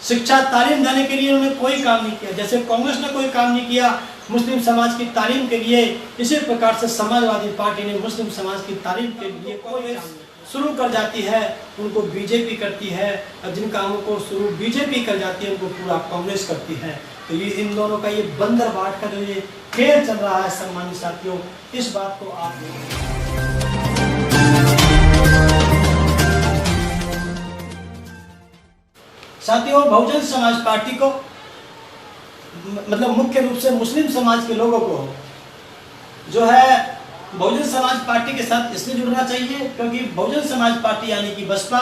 शिक्षा तालीम देने के लिए उन्होंने कोई काम नहीं किया। जैसे कांग्रेस ने कोई काम नहीं किया मुस्लिम समाज की तालीम के लिए, इसी प्रकार से समाजवादी पार्टी ने मुस्लिम समाज की तालीम के लिए कोई शुरू कर जाती है उनको बीजेपी करती है, और जिन कामों को शुरू बीजेपी कर जाती है उनको पूरा कांग्रेस करती है। तो ये इन दोनों का ये बंदर बाट का जो ये खेल चल रहा है सम्मानित साथियों, इस बात को आप साथियों बहुजन समाज पार्टी को मतलब मुख्य रूप से मुस्लिम समाज के लोगों को जो है बहुजन समाज पार्टी के साथ इसलिए जुड़ना चाहिए क्योंकि बहुजन समाज पार्टी यानी कि बसपा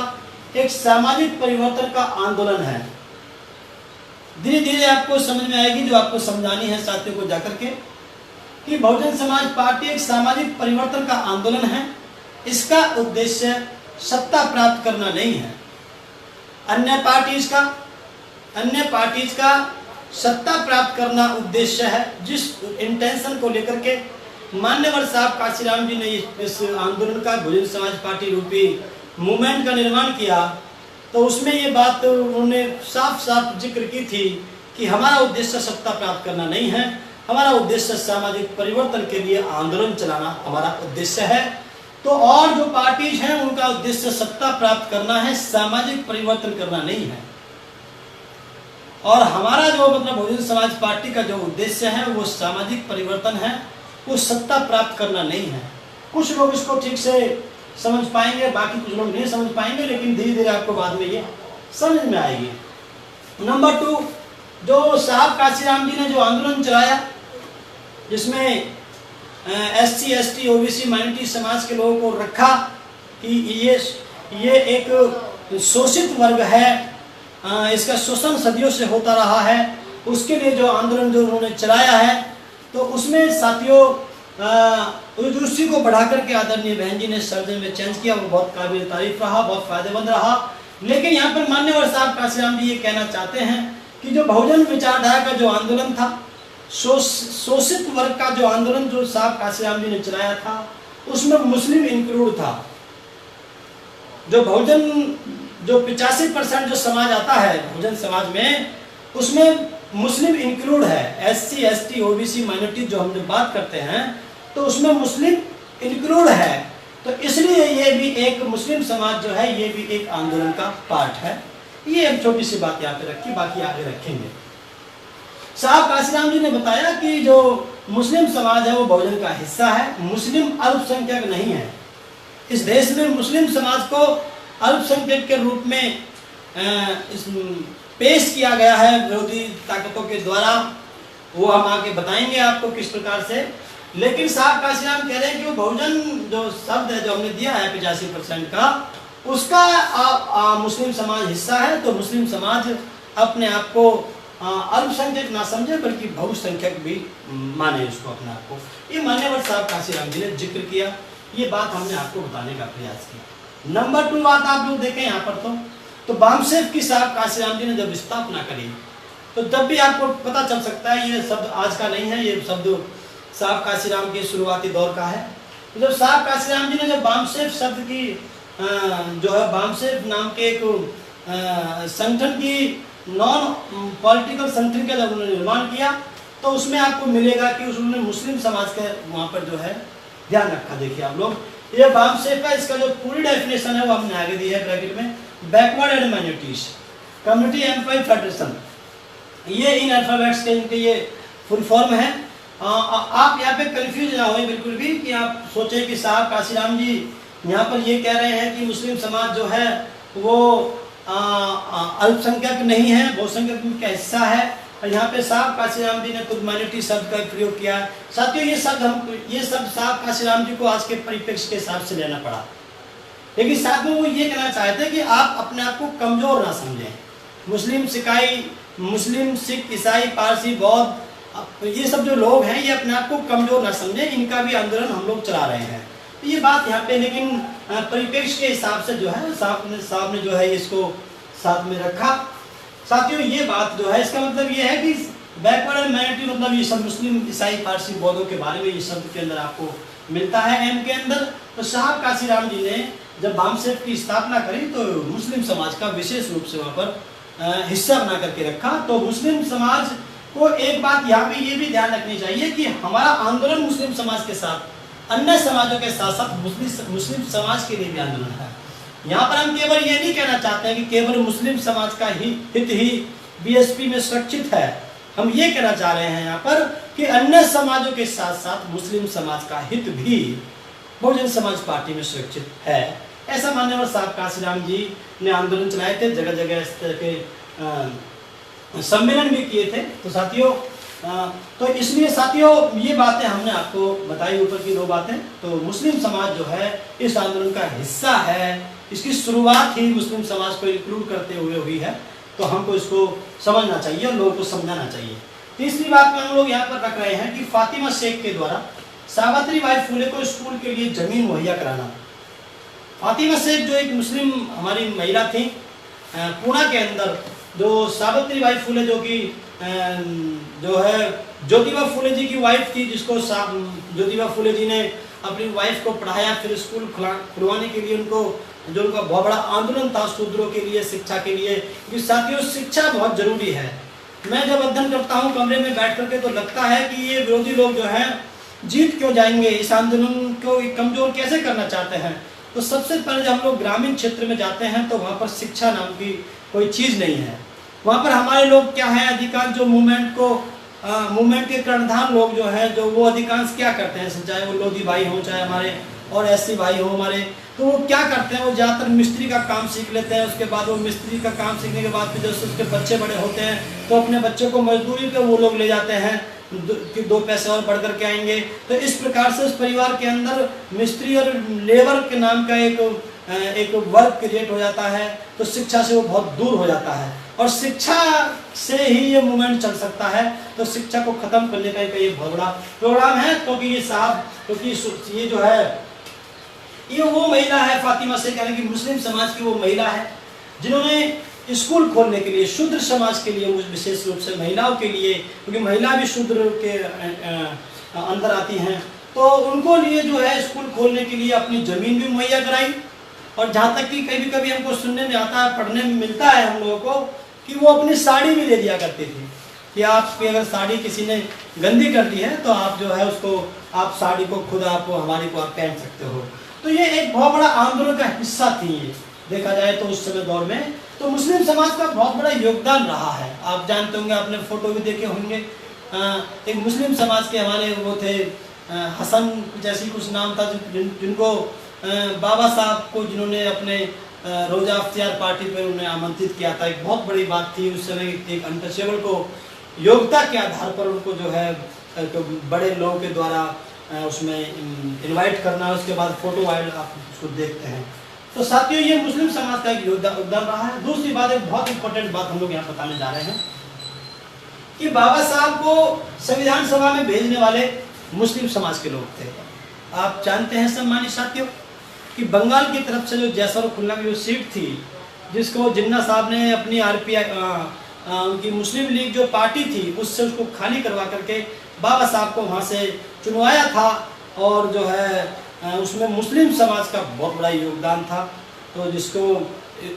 एक सामाजिक परिवर्तन का आंदोलन है। धीरे धीरे आपको समझ में आएगी, जो आपको समझानी है साथियों को जाकर के, कि बहुजन समाज पार्टी एक सामाजिक परिवर्तन का आंदोलन है। इसका उद्देश्य सत्ता प्राप्त करना नहीं है। अन्य पार्टीज का सत्ता प्राप्त करना उद्देश्य है। जिस इंटेंशन को लेकर के मान्यवर साहब काशीराम जी ने इस आंदोलन का बहुजन समाज पार्टी रूपी मूवमेंट का निर्माण किया, तो उसमें ये बात उन्होंने साफ साफ जिक्र की थी कि हमारा उद्देश्य सत्ता प्राप्त करना नहीं है, हमारा उद्देश्य सामाजिक परिवर्तन के लिए आंदोलन चलाना हमारा उद्देश्य है। तो और जो पार्टीज हैं उनका उद्देश्य सत्ता प्राप्त करना है, सामाजिक परिवर्तन करना नहीं है। और हमारा जो मतलब बहुजन समाज पार्टी का जो उद्देश्य है वो सामाजिक परिवर्तन है, वो सत्ता प्राप्त करना नहीं है। कुछ लोग इसको ठीक से समझ पाएंगे, बाकी कुछ लोग नहीं समझ पाएंगे, लेकिन धीरे धीरे आपको बाद में ये समझ में आएगी। नंबर 2, जो साहब काशीराम जी ने जो आंदोलन चलाया जिसमें SC ST OBC माइनॉरिटी समाज के लोगों को रखा कि ये एक शोषित वर्ग है, इसका शोषण सदियों से होता रहा है, उसके लिए जो आंदोलन जो उन्होंने चलाया है, तो उसमें साथियों उसी को बढ़ा करके आदरणीय बहन जी ने सर्जन में चेंज किया, वो बहुत काबिल तारीफ रहा, बहुत फायदेमंद रहा। लेकिन यहाँ पर मान्यवर साहब काशीराम जी ये कहना चाहते हैं कि जो बहुजन विचारधारा का जो आंदोलन था, शोषित वर्ग का जो आंदोलन जो साहब काशीराम जी ने चलाया था, उसमें मुस्लिम इंक्लूड था। जो बहुजन जो 85% जो समाज आता है बहुजन समाज में, उसमें मुस्लिम इंक्लूड है। SC ST OBC माइनॉरिटी जो हम जब बात करते हैं तो उसमें मुस्लिम इंक्लूड है। तो इसलिए ये भी एक मुस्लिम समाज जो है ये भी एक आंदोलन का पार्ट है। ये एक छोटी सी बात यहाँ पे रखी, बाकी आगे रखेंगे। साहब काशीराम जी ने बताया कि जो मुस्लिम समाज है वो बहुजन का हिस्सा है, मुस्लिम अल्पसंख्यक नहीं है। इस देश में मुस्लिम समाज को अल्पसंख्यक के रूप में पेश किया गया है विरोधी ताकतों के द्वारा, वो हम आगे बताएंगे आपको किस प्रकार से। लेकिन साहब काशीराम कह रहे हैं कि वो बहुजन जो शब्द है जो हमने दिया है 85% का, उसका मुस्लिम समाज हिस्सा है। तो मुस्लिम समाज अपने आप को अल्पसंख्यक ना समझे बल्कि बहुसंख्यक भी माने उसको अपने आप को। ये मान्यवर साहब काशीराम जी ने जिक्र किया, ये बात हमने आपको बताने का प्रयास किया। नंबर 2 बात आप लोग देखें यहाँ पर, तो बामसेफ की साहब काशीराम जी ने जब स्थापना करी, तो तब भी आपको पता चल सकता है ये शब्द आज का नहीं है, ये शब्द साहब काशीराम के शुरुआती दौर का है। तो जब साहब काशीराम जी ने जब बामसेफ शब्द की जो है बामसेफ नाम के एक संगठन की नॉन पॉलिटिकल संगठन का जब उन्होंने निर्माण किया, तो उसमें आपको मिलेगा कि उन्होंने मुस्लिम समाज के वहाँ पर जो है ध्यान रखा। देखिए आप लोग, ये बामसेफ का इसका जो पूरी डेफिनेशन है वो हमने आगे दी है ब्रैकेट में, backward and minorities community employ federation, ये इन अल्फाबेट्स के इनके ये फुल फॉर्म है। आप यहाँ पे कंफ्यूज ना हो बिल्कुल भी कि आप सोचें कि साहब काशीराम जी यहाँ पर ये कह रहे हैं कि मुस्लिम समाज जो है वो अल्पसंख्यक नहीं है, बहुसंख्यक का हिस्सा है। और यहाँ पे साहब काशीराम जी ने खुद माइनॉरिटी शब्द का प्रयोग किया। साथियों ये शब्द साहब काशीराम जी को आज के परिप्रेक्ष्य के हिसाब से लेना पड़ा, लेकिन साथ में वो ये कहना चाहते हैं कि आप अपने आप को कमजोर ना समझें। मुस्लिम सिख ईसाई पारसी बौद्ध ये सब जो लोग हैं ये अपने आप को कमजोर ना समझें, इनका भी आंदोलन हम लोग चला रहे हैं। तो ये बात यहाँ पे लेकिन परिप्रेक्ष्य के हिसाब से जो है साहब ने जो है इसको साथ में रखा। साथियों ये बात जो है इसका मतलब ये है कि बैकवर्ड एंड माइनॉरिटी मतलब ये सब मुस्लिम ईसाई पारसी बौद्धों के बारे में ये शब्द के अंदर आपको मिलता है एम के अंदर। तो साहब काशीराम जी ने जब बामसेफ की स्थापना करी तो मुस्लिम समाज का विशेष रूप से वहाँ पर हिस्सा बना करके रखा। तो मुस्लिम समाज को एक बात यहाँ पे ये भी ध्यान रखनी चाहिए कि हमारा आंदोलन मुस्लिम समाज के साथ अन्य समाजों के साथ साथ मुस्लिम समाज के लिए भी आंदोलन है। यहाँ पर हम केवल ये नहीं कहना चाहते हैं कि केवल मुस्लिम समाज का ही हित ही बीएसपी में सुरक्षित है। हम ये कहना चाह रहे हैं यहाँ पर कि अन्य समाजों के साथ साथ मुस्लिम समाज का हित भी बहुजन समाज पार्टी में सुरक्षित है। ऐसा मान्यवर साहब काशीराम जी ने आंदोलन चलाए थे, जगह जगह इस तरह के सम्मेलन भी किए थे। तो साथियों तो इसलिए साथियों ये बातें हमने आपको बताई, ऊपर की 2 बातें। तो मुस्लिम समाज जो है इस आंदोलन का हिस्सा है, इसकी शुरुआत ही मुस्लिम समाज को इंक्लूड करते हुए हुई है। तो हमको इसको समझना चाहिए और लोगों को समझाना चाहिए। तीसरी बात में हम लोग यहाँ पर रख रहे हैं कि फातिमा शेख के द्वारा सावित्री बाई फुले को स्कूल के लिए जमीन मुहैया कराना। फातिमा शेख जो एक मुस्लिम हमारी महिला थी पुणे के अंदर, जो सावित्री बाई फुले जो कि जो है ज्योतिबा फुले जी की वाइफ थी, जिसको ज्योतिबा फुले जी ने अपनी वाइफ को पढ़ाया, फिर स्कूल खुलवाने के लिए उनको जो उनका बहुत बड़ा आंदोलन था शूद्रों के लिए, शिक्षा के लिए। क्योंकि साथियों शिक्षा बहुत जरूरी है। मैं जब अध्ययन करता हूँ कमरे में बैठ करके तो लगता है कि ये विरोधी लोग जो हैं जीत क्यों जाएंगे, इस आंदोलन को कमजोर कैसे करना चाहते हैं। तो सबसे पहले जब हम लोग ग्रामीण क्षेत्र में जाते हैं तो वहाँ पर शिक्षा नाम की कोई चीज़ नहीं है। वहाँ पर हमारे लोग क्या है, अधिकांश जो मूवमेंट के कर्णधार लोग जो है, जो वो अधिकांश क्या करते हैं, चाहे वो लोधी भाई हो चाहे हमारे और एससी भाई हो हमारे, तो वो क्या करते हैं, वो ज़्यादातर मिस्त्री का काम सीख लेते हैं। उसके बाद वो मिस्त्री का काम सीखने के बाद फिर जब उसके बच्चे बड़े होते हैं तो अपने बच्चे को मजदूरी पे वो लोग ले जाते हैं कि 2 पैसे और बढ़ करके आएंगे। तो इस प्रकार से उस परिवार के अंदर मिस्त्री और लेबर के नाम का एक वर्क क्रिएट हो जाता है। तो शिक्षा से वो बहुत दूर हो जाता है और शिक्षा से ही ये मूवमेंट चल सकता है। तो शिक्षा को ख़त्म करने का ये बहुत बड़ा प्रोग्राम है। क्योंकि ये साहब, क्योंकि ये जो है ये वो महिला है फातिमा शेख, यानी कि मुस्लिम समाज की वो महिला है जिन्होंने स्कूल खोलने के लिए शूद्र समाज के लिए, विशेष रूप से महिलाओं के लिए, क्योंकि महिला भी शूद्र के अंदर आती हैं, तो उनको लिए जो है स्कूल खोलने के लिए अपनी ज़मीन भी मुहैया कराई। और जहाँ तक कि कभी कभी हमको सुनने में आता है, पढ़ने में मिलता है हम लोगों को कि वो अपनी साड़ी भी दे दिया करती थी कि आपकी अगर साड़ी किसी ने गंदी कर दी है तो आप जो है उसको, आप साड़ी को खुद आप हमारी को आप पहन सकते हो। तो ये एक बहुत बड़ा आंदोलन का हिस्सा थी ये, देखा जाए तो उस समय दौर में। तो मुस्लिम समाज का बहुत बड़ा योगदान रहा है। आप जानते होंगे, आपने फोटो भी देखे होंगे, एक मुस्लिम समाज के हमारे वो थे हसन जैसी कुछ नाम था, जिनको बाबा साहब को जिन्होंने अपने रोजा अख्तियार पार्टी पर उन्हें आमंत्रित किया था। एक बहुत बड़ी बात थी उस समय, एक अनटचेबल को योग्यता के आधार पर उनको जो है बड़े लोगों के द्वारा उसमें इनवाइट करना, उसके बाद फोटो वायरल आप उसको देखते हैं। तो साथियों ये मुस्लिम समाज का एक योगदान रहा है। दूसरी बात, एक बहुत इंपॉर्टेंट बात हम लोग यहाँ बताने जा रहे हैं कि बाबा साहब को संविधान सभा में भेजने वाले मुस्लिम समाज के लोग थे। आप जानते हैं सम्मानित साथियों कि बंगाल की तरफ से जो जैसर खुलना की जो सीट थी, जिसको जिन्ना साहब ने अपनी उनकी मुस्लिम लीग जो पार्टी थी उससे उसको खाली करवा करके बाबा साहब को वहाँ से चुनवाया था। और जो है उसमें मुस्लिम समाज का बहुत बड़ा योगदान था। तो जिसको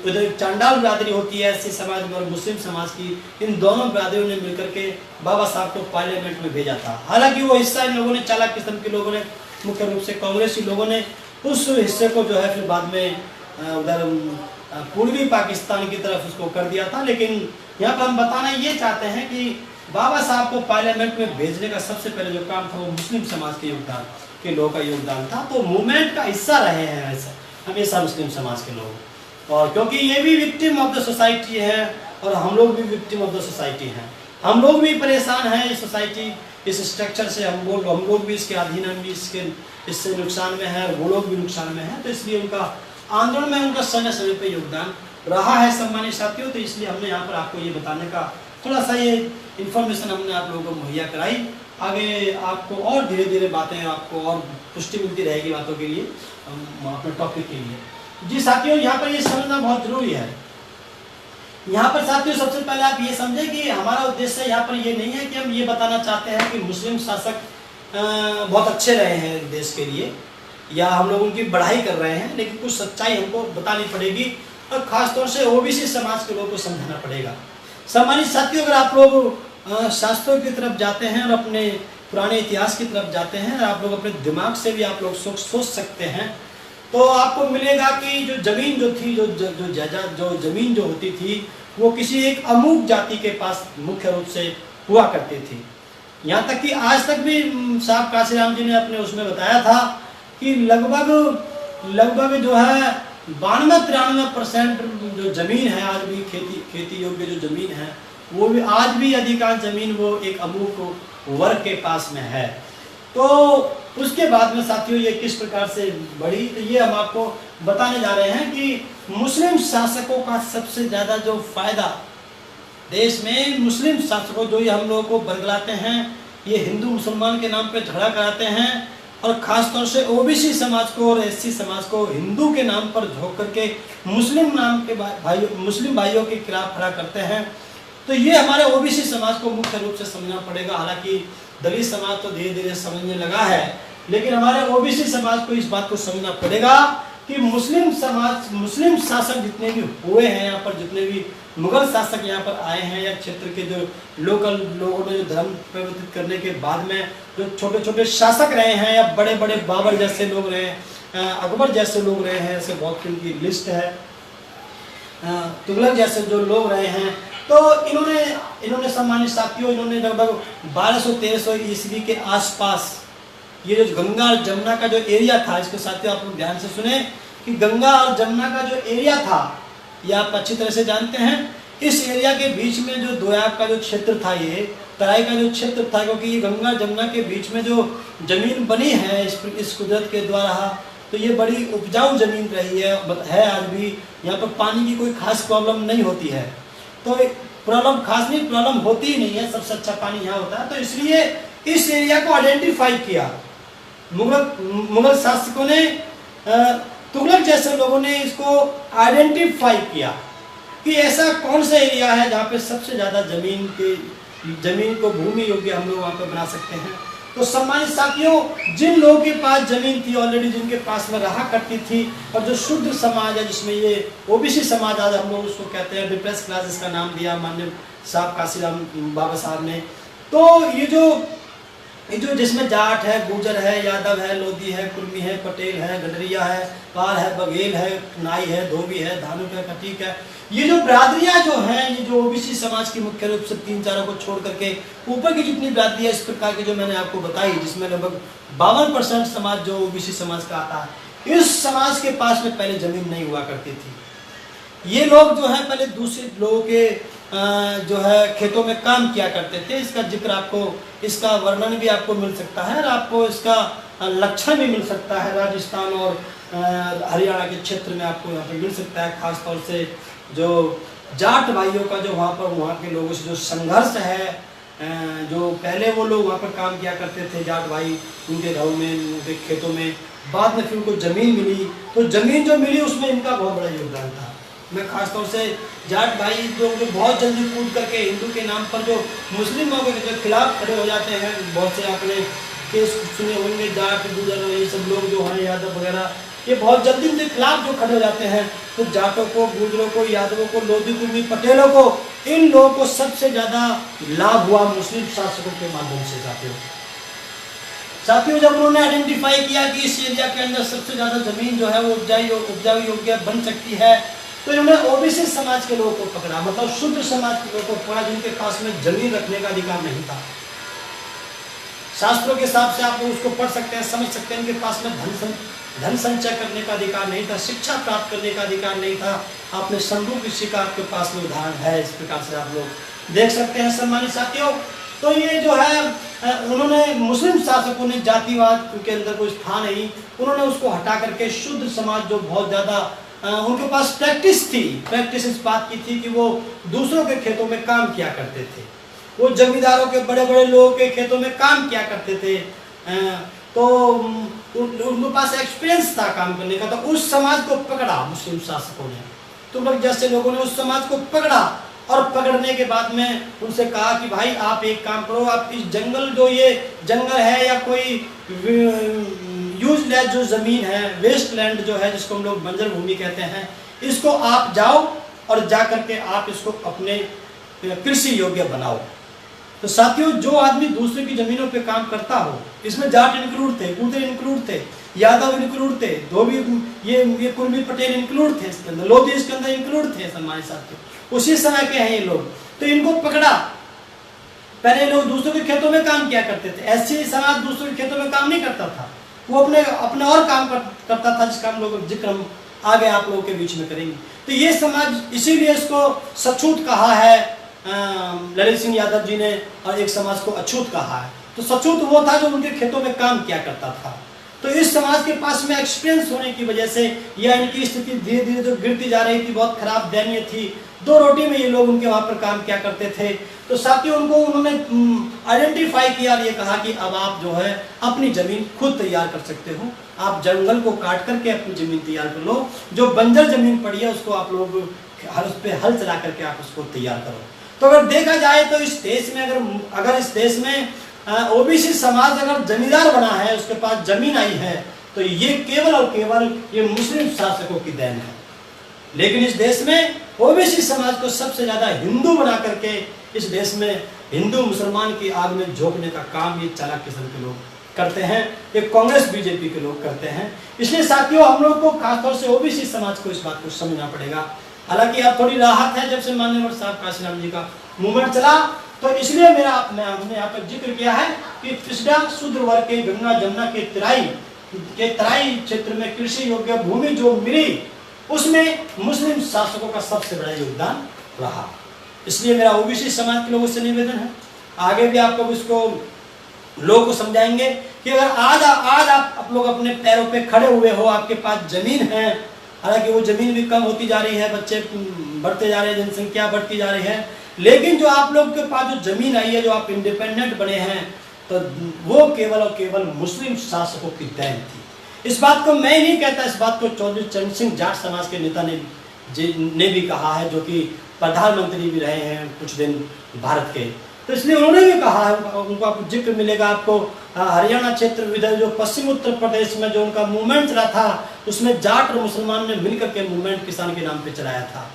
उधर चांडाल बिरादरी होती है ऐसी समाज और मुस्लिम समाज की, इन दोनों बिरादरियों ने मिलकर के बाबा साहब को पार्लियामेंट में भेजा था। हालांकि वो हिस्सा इन लोगों ने, चालाक किस्म के लोगों ने, मुख्य रूप से कांग्रेसी लोगों ने उस हिस्से को जो है फिर बाद में उधर पूर्वी पाकिस्तान की तरफ उसको कर दिया था। लेकिन यहाँ पर हम बताना ये चाहते हैं कि बाबा साहब को पार्लियामेंट में भेजने का सबसे पहले जो काम था वो मुस्लिम समाज के योगदान के लोगों का योगदान था। तो मूवमेंट का हिस्सा रहे हैं हमेशा मुस्लिम समाज के लोग। और क्योंकि ये भी विक्टिम ऑफ द सोसाइटी है और हम लोग भी विक्टिम ऑफ द सोसाइटी हैं, हम लोग भी परेशान हैं इस सोसाइटी, इस स्ट्रक्चर से। हम लोग भी इसके अधीन, हम भी इससे नुकसान में है, वो लोग भी नुकसान में हैं। तो इसलिए उनका आंदोलन में उनका समय समय पर योगदान रहा है सम्मानित साथियों। तो इसलिए हमने यहाँ पर आपको ये बताने का थोड़ा सा ये इन्फॉर्मेशन हमने आप लोगों को मुहैया कराई। आगे आपको और धीरे धीरे बातें, आपको और पुष्टि मिलती रहेगी बातों के लिए, अपने टॉपिक के लिए। जी साथियों, यहाँ पर ये समझना बहुत जरूरी है। यहाँ पर साथियों सबसे पहले आप ये समझें कि हमारा उद्देश्य यहाँ पर ये नहीं है कि हम ये बताना चाहते हैं कि मुस्लिम शासक बहुत अच्छे रहे हैं देश के लिए या हम लोग उनकी बढ़ाई कर रहे हैं। लेकिन कुछ सच्चाई हमको बतानी पड़ेगी और खासतौर से ओबीसी समाज के लोगों को समझाना पड़ेगा। सम्मानित साथियों, अगर आप लोग शास्त्रों की तरफ जाते हैं और अपने पुराने इतिहास की तरफ जाते हैं, आप लोग अपने दिमाग से भी आप लोग सोच सकते हैं, तो आपको मिलेगा कि जो जमीन जो थी, जो जमीन जो होती थी, वो किसी एक अमूक जाति के पास मुख्य रूप से हुआ करती थी। यहाँ तक कि आज तक भी साहब काशीराम जी ने अपने उसमें बताया था कि लगभग जो है 92-93% जो जमीन है आज भी खेती योग्य जो जमीन है, वो भी आज भी अधिकांश जमीन वो एक अमूक वर्ग के पास में है। तो उसके बाद में साथियों ये किस प्रकार से बढ़ी, तो ये हम आपको बताने जा रहे हैं कि मुस्लिम शासकों का सबसे ज़्यादा जो फायदा देश में, मुस्लिम शासकों जो ये हम लोगों को बरगलाते हैं, ये हिंदू मुसलमान के नाम पे झगड़ा कराते हैं, और ख़ासतौर से ओबीसी समाज को और एससी समाज को हिंदू के नाम पर झोंक करके मुस्लिम नाम के मुस्लिम भाइयों के खिलाफ खड़ा करते हैं। तो ये हमारे ओबीसी समाज को मुख्य रूप से समझना पड़ेगा। हालांकि दलित समाज तो धीरे धीरे समझने लगा है, लेकिन हमारे ओबीसी समाज को इस बात को समझना पड़ेगा कि मुस्लिम शासक जितने भी हुए हैं यहाँ पर, जितने भी मुगल शासक यहाँ पर आए हैं, या क्षेत्र के जो लोकल लोगों ने जो धर्म परिवर्तित करने के बाद में जो छोटे छोटे शासक रहे हैं, या बड़े बड़े बाबर जैसे लोग रहे हैं, अकबर जैसे लोग रहे हैं, ऐसे बहुत की लिस्ट है, तुगलक जैसे जो लोग रहे हैं, तो इन्होंने सम्मानित साथियों, इन्होंने लगभग 1200-1300 ईस्वी के आसपास ये जो गंगा और जमुना का जो एरिया था, इसके साथियों आप लोग ध्यान से सुने कि गंगा और जमुना का जो एरिया था, ये आप अच्छी तरह से जानते हैं। इस एरिया के बीच में जो दोयाब का जो क्षेत्र था, ये तराई का जो क्षेत्र था, क्योंकि ये गंगा जमुना के बीच में जो जमीन बनी है इस कुदरत के द्वारा, तो ये बड़ी उपजाऊ जमीन रही है आज भी। यहाँ पर पानी की कोई खास प्रॉब्लम नहीं होती है, तो प्रॉब्लम खास नहीं, प्रॉब्लम होती ही नहीं है, सबसे अच्छा पानी यहाँ होता है। तो इसलिए इस एरिया को आइडेंटिफाई किया मुगल शासकों ने, तुगलक जैसे लोगों ने इसको आइडेंटिफाई किया कि ऐसा कौन सा एरिया है जहाँ पे सबसे ज़्यादा जमीन को भूमि योग्य हम लोग वहाँ पे बना सकते हैं। तो सम्मानित साथियों, जिन लोगों के पास जमीन थी ऑलरेडी, जिनके पास में रहा करती थी, और जो शुद्ध समाज है, जिसमें ये ओबीसी समाज आज हम लोग उसको कहते हैं, डिप्रेस क्लास इसका नाम दिया माननीय साहब काशीराम बाबा साहब ने। तो ये जो जिसमें जाट है, गुर्जर है, यादव है, लोधी है, कुर्मी है, पटेल है, गडरिया है, पाल है, बघेल है, नाई है, धोबी है, धानुक है, कटीक है, ये जो बिरादरियां जो हैं, ये जो ओबीसी समाज की मुख्य रूप से 3-4 को छोड़ करके ऊपर की जितनी बिरादरियां इस प्रकार की जो मैंने आपको बताई, जिसमें लगभग 52% समाज जो ओबीसी समाज का आता है, इस समाज के पास में पहले जमीन नहीं हुआ करती थी। ये लोग जो है पहले दूसरे लोगों के जो है खेतों में काम किया करते थे। इसका जिक्र आपको, इसका वर्णन भी आपको मिल सकता है, और आपको इसका लक्षण भी मिल सकता है राजस्थान और हरियाणा के क्षेत्र में आपको यहाँ पे मिल सकता है। खासतौर से जो जाट भाइयों का जो वहाँ के लोगों से जो संघर्ष है, जो पहले वो लोग वहाँ पर काम किया करते थे जाट भाई, उनके घरों में, उनके खेतों में, बाद में फिर उनको ज़मीन मिली, तो ज़मीन जो मिली उसमें इनका बहुत बड़ा योगदान था। मैं खासतौर से जाट भाई जो बहुत जल्दी कूद करके हिंदू के नाम पर जो मुस्लिमों के खिलाफ खड़े हो जाते हैं, बहुत से आपने केस सुने होंगे, जाट गुजर ये सब लोग जो हैं, यादव वगैरह, ये बहुत जल्दी उनके खिलाफ जो खड़े हो जाते हैं, तो जाटों को, गुजरों को, यादवों को, लोधी कुर्मी, पटेलों को, इन लोगों को सबसे ज़्यादा लाभ हुआ मुस्लिम शासकों के माध्यम से। साथियों, जब उन्होंने आइडेंटिफाई किया कि इस एरिया के अंदर सबसे ज़्यादा ज़मीन जो है वो उपजाऊ योग्य बन सकती है, तो इन्होंने ओबीसी समाज के लोगों को पकड़ा, मतलब शुद्ध समाज के लोगों को पकड़ा, जिनके पास में जमीन रखने का अधिकार नहीं था। शास्त्रों के हिसाब से आप लोग उसको पढ़ सकते हैं, समझ सकते हैं, इनके पास में धन संचय करने का अधिकार नहीं था, शिक्षा प्राप्त करने का अधिकार नहीं था। आपने संदूक ऋषि का आपके पास में उदाहरण है, इस प्रकार से आप लोग देख सकते हैं। सम्मानित साथियों, तो ये जो है उन्होंने, मुस्लिम शासकों ने जातिवाद उनके अंदर कुछ था नहीं, उन्होंने उसको हटा करके शुद्ध समाज जो बहुत ज़्यादा उनके पास प्रैक्टिस थी, प्रैक्टिस इस बात की थी कि वो दूसरों के खेतों में काम किया करते थे, वो जमींदारों के, बड़े बड़े लोगों के खेतों में काम किया करते थे, तो उनके पास एक्सपीरियंस था काम करने का। तो उस समाज को पकड़ा मुस्लिम शासकों ने, तुगलक जैसे लोगों ने उस समाज को पकड़ा, और पकड़ने के बाद में उनसे कहा कि भाई आप एक काम करो, आप इस जंगल, जो ये जंगल है या कोई यूजलेस जो ज़मीन है, वेस्ट लैंड जो है, जिसको हम लोग बंजर भूमि कहते हैं, इसको आप जाओ और जा करके आप इसको अपने कृषि योग्य बनाओ। तो साथियों, जो आदमी दूसरे की जमीनों पे काम करता हो, इसमें जाट इंक्लूड थे, गुर्जर इंक्लूड थे, यादव इंक्लूड थे, धोबी, ये कुर्मी पटेल इंक्लूड थे इसके अंदर, लोधी इसके अंदर इंक्लूड थे हमारे साथियों। उसी समय के हैं ये लोग। तो इनको पकड़ा। पहले लोग दूसरों के खेतों में काम किया करते थे, ऐसे समाज दूसरों के खेतों में काम नहीं करता था, वो अपने और काम करता था, जिसका हम लोग जिक्र हम आगे आप लोगों के बीच में करेंगे। तो ये समाज, इसीलिए इसको सछूत कहा है ललित सिंह यादव जी ने, और एक समाज को अछूत कहा है। तो सछूत वो था जो उनके खेतों में काम किया करता था। तो इस समाज के पास में एक्सपीरियंस होने की वजह से या इनकी स्थिति धीरे धीरे जो गिरती जा रही थी, बहुत खराब दयनीय थी, 2 रोटी में ये लोग उनके वहां पर काम किया करते थे। तो साथियों, उनको उन्होंने आइडेंटिफाई किया और ये कहा कि अब आप जो है अपनी जमीन खुद तैयार कर सकते हो, आप जंगल को काट करके अपनी जमीन तैयार कर लो, जो बंजर जमीन पड़ी है उसको आप लोग उस पे हल चला करके आप उसको तैयार करो। तो अगर देखा जाए तो इस देश में अगर इस देश में ओबीसी समाज अगर जमींदार बना है, उसके पास जमीन आई है, तो ये केवल और केवल ये मुस्लिम शासकों की देन है। लेकिन इस देश में ओबीसी समाज को सबसे ज्यादा हिंदू बना करके इस देश में हिंदू मुसलमान की आग में झोंकने का काम ये चालाक किस्म के लोग करते हैं, ये कांग्रेस बीजेपी के लोग करते हैं। इसलिए साथियों, हम लोग को खासतौर से ओबीसी समाज को इस बात को समझना पड़ेगा। हालांकि अब थोड़ी राहत है जब से माननीय साहब काशीराम जी का मूवमेंट चला, तो इसलिए हमने यहाँ पर जिक्र किया है कि पिछड़ा शूद्र वर्ग के गंगा जमुना के तराई क्षेत्र में कृषि योग्य भूमि जो मिली, उसमें मुस्लिम शासकों का सबसे बड़ा योगदान रहा। इसलिए मेरा ओबीसी समाज के लोगों से निवेदन है, आगे भी आप लोग इसको लोगों को समझाएंगे कि अगर आज आप लोग अपने पैरों पे खड़े हुए हो, आपके पास जमीन है, हालांकि वो जमीन भी कम होती जा रही है, बच्चे बढ़ते जा रहे हैं, जनसंख्या बढ़ती जा रही है, लेकिन जो आप लोग के पास जो जमीन आई है, जो आप इंडिपेंडेंट बने हैं, तो वो केवल और केवल मुस्लिम शासकों की देन थी। इस बात को मैं नहीं कहता, इस बात को चौधरी चरण सिंह जाट समाज के नेता ने भी कहा है, जो कि प्रधानमंत्री भी रहे हैं कुछ दिन भारत के। तो इसलिए उन्होंने भी कहा है, उनको आपको जिक्र मिलेगा आपको हरियाणा क्षेत्र विधायक जो पश्चिम उत्तर प्रदेश में जो उनका मूवमेंट चला था, उसमें जाट और मुसलमान ने मिलकर के मूवमेंट किसान के नाम पे चलाया था,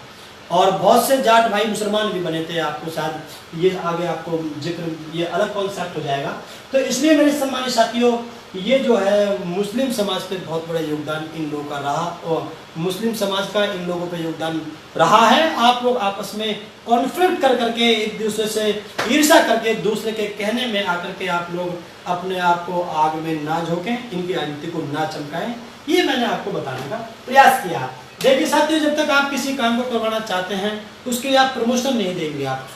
और बहुत से जाट भाई मुसलमान भी बने थे। आपको शायद ये आगे आपको जिक्र, ये अलग कॉन्सेप्ट हो जाएगा। तो इसलिए मेरे सम्मानित साथियों, ये जो है मुस्लिम समाज पे बहुत बड़ा योगदान इन लोगों का रहा, और मुस्लिम समाज का इन लोगों पे योगदान रहा है। आप लोग आपस में कॉन्फ्लिक्ट कर करके, एक दूसरे से ईर्ष्या करके, दूसरे के कहने में आकर के आप लोग अपने आप को आग में ना झोंकें, इनकी राजनीति को ना चमकाएं, ये मैंने आपको बताने का प्रयास किया। देखिए साथियों, जब तक आप किसी काम को करवाना चाहते हैं, उसके लिए आप प्रमोशन नहीं देंगे, आप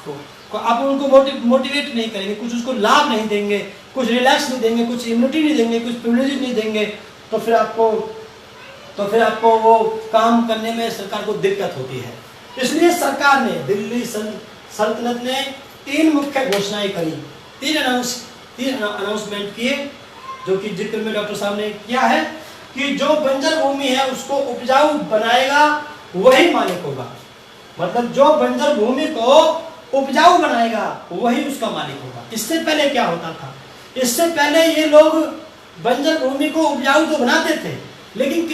उनको मोटिवेट नहीं करेंगे, कुछ उसको लाभ नहीं देंगे, कुछ रिलैक्स नहीं देंगे, कुछ इम्यूनिटी नहीं देंगे, कुछ प्रिविलेज नहीं देंगे, तो फिर आपको वो काम करने में सरकार को दिक्कत होती है। इसलिए सरकार ने, दिल्ली सल्तनत ने 3 मुख्य घोषणाएं करी, 3 अनाउंसमेंट किए, जो कि जिक्र में डॉक्टर साहब ने किया है कि जो बंजर भूमि है उसको उपजाऊ बनाएगा वही मालिक होगा। मतलब जो बंजर भूमि को उपजाऊ बनाएगा वही उसका मालिक होगा। इससे पहले क्या होता था? इससे पहले ये लोग बंजर भूमि को उपजाऊ तो बनाते थे, लेकिन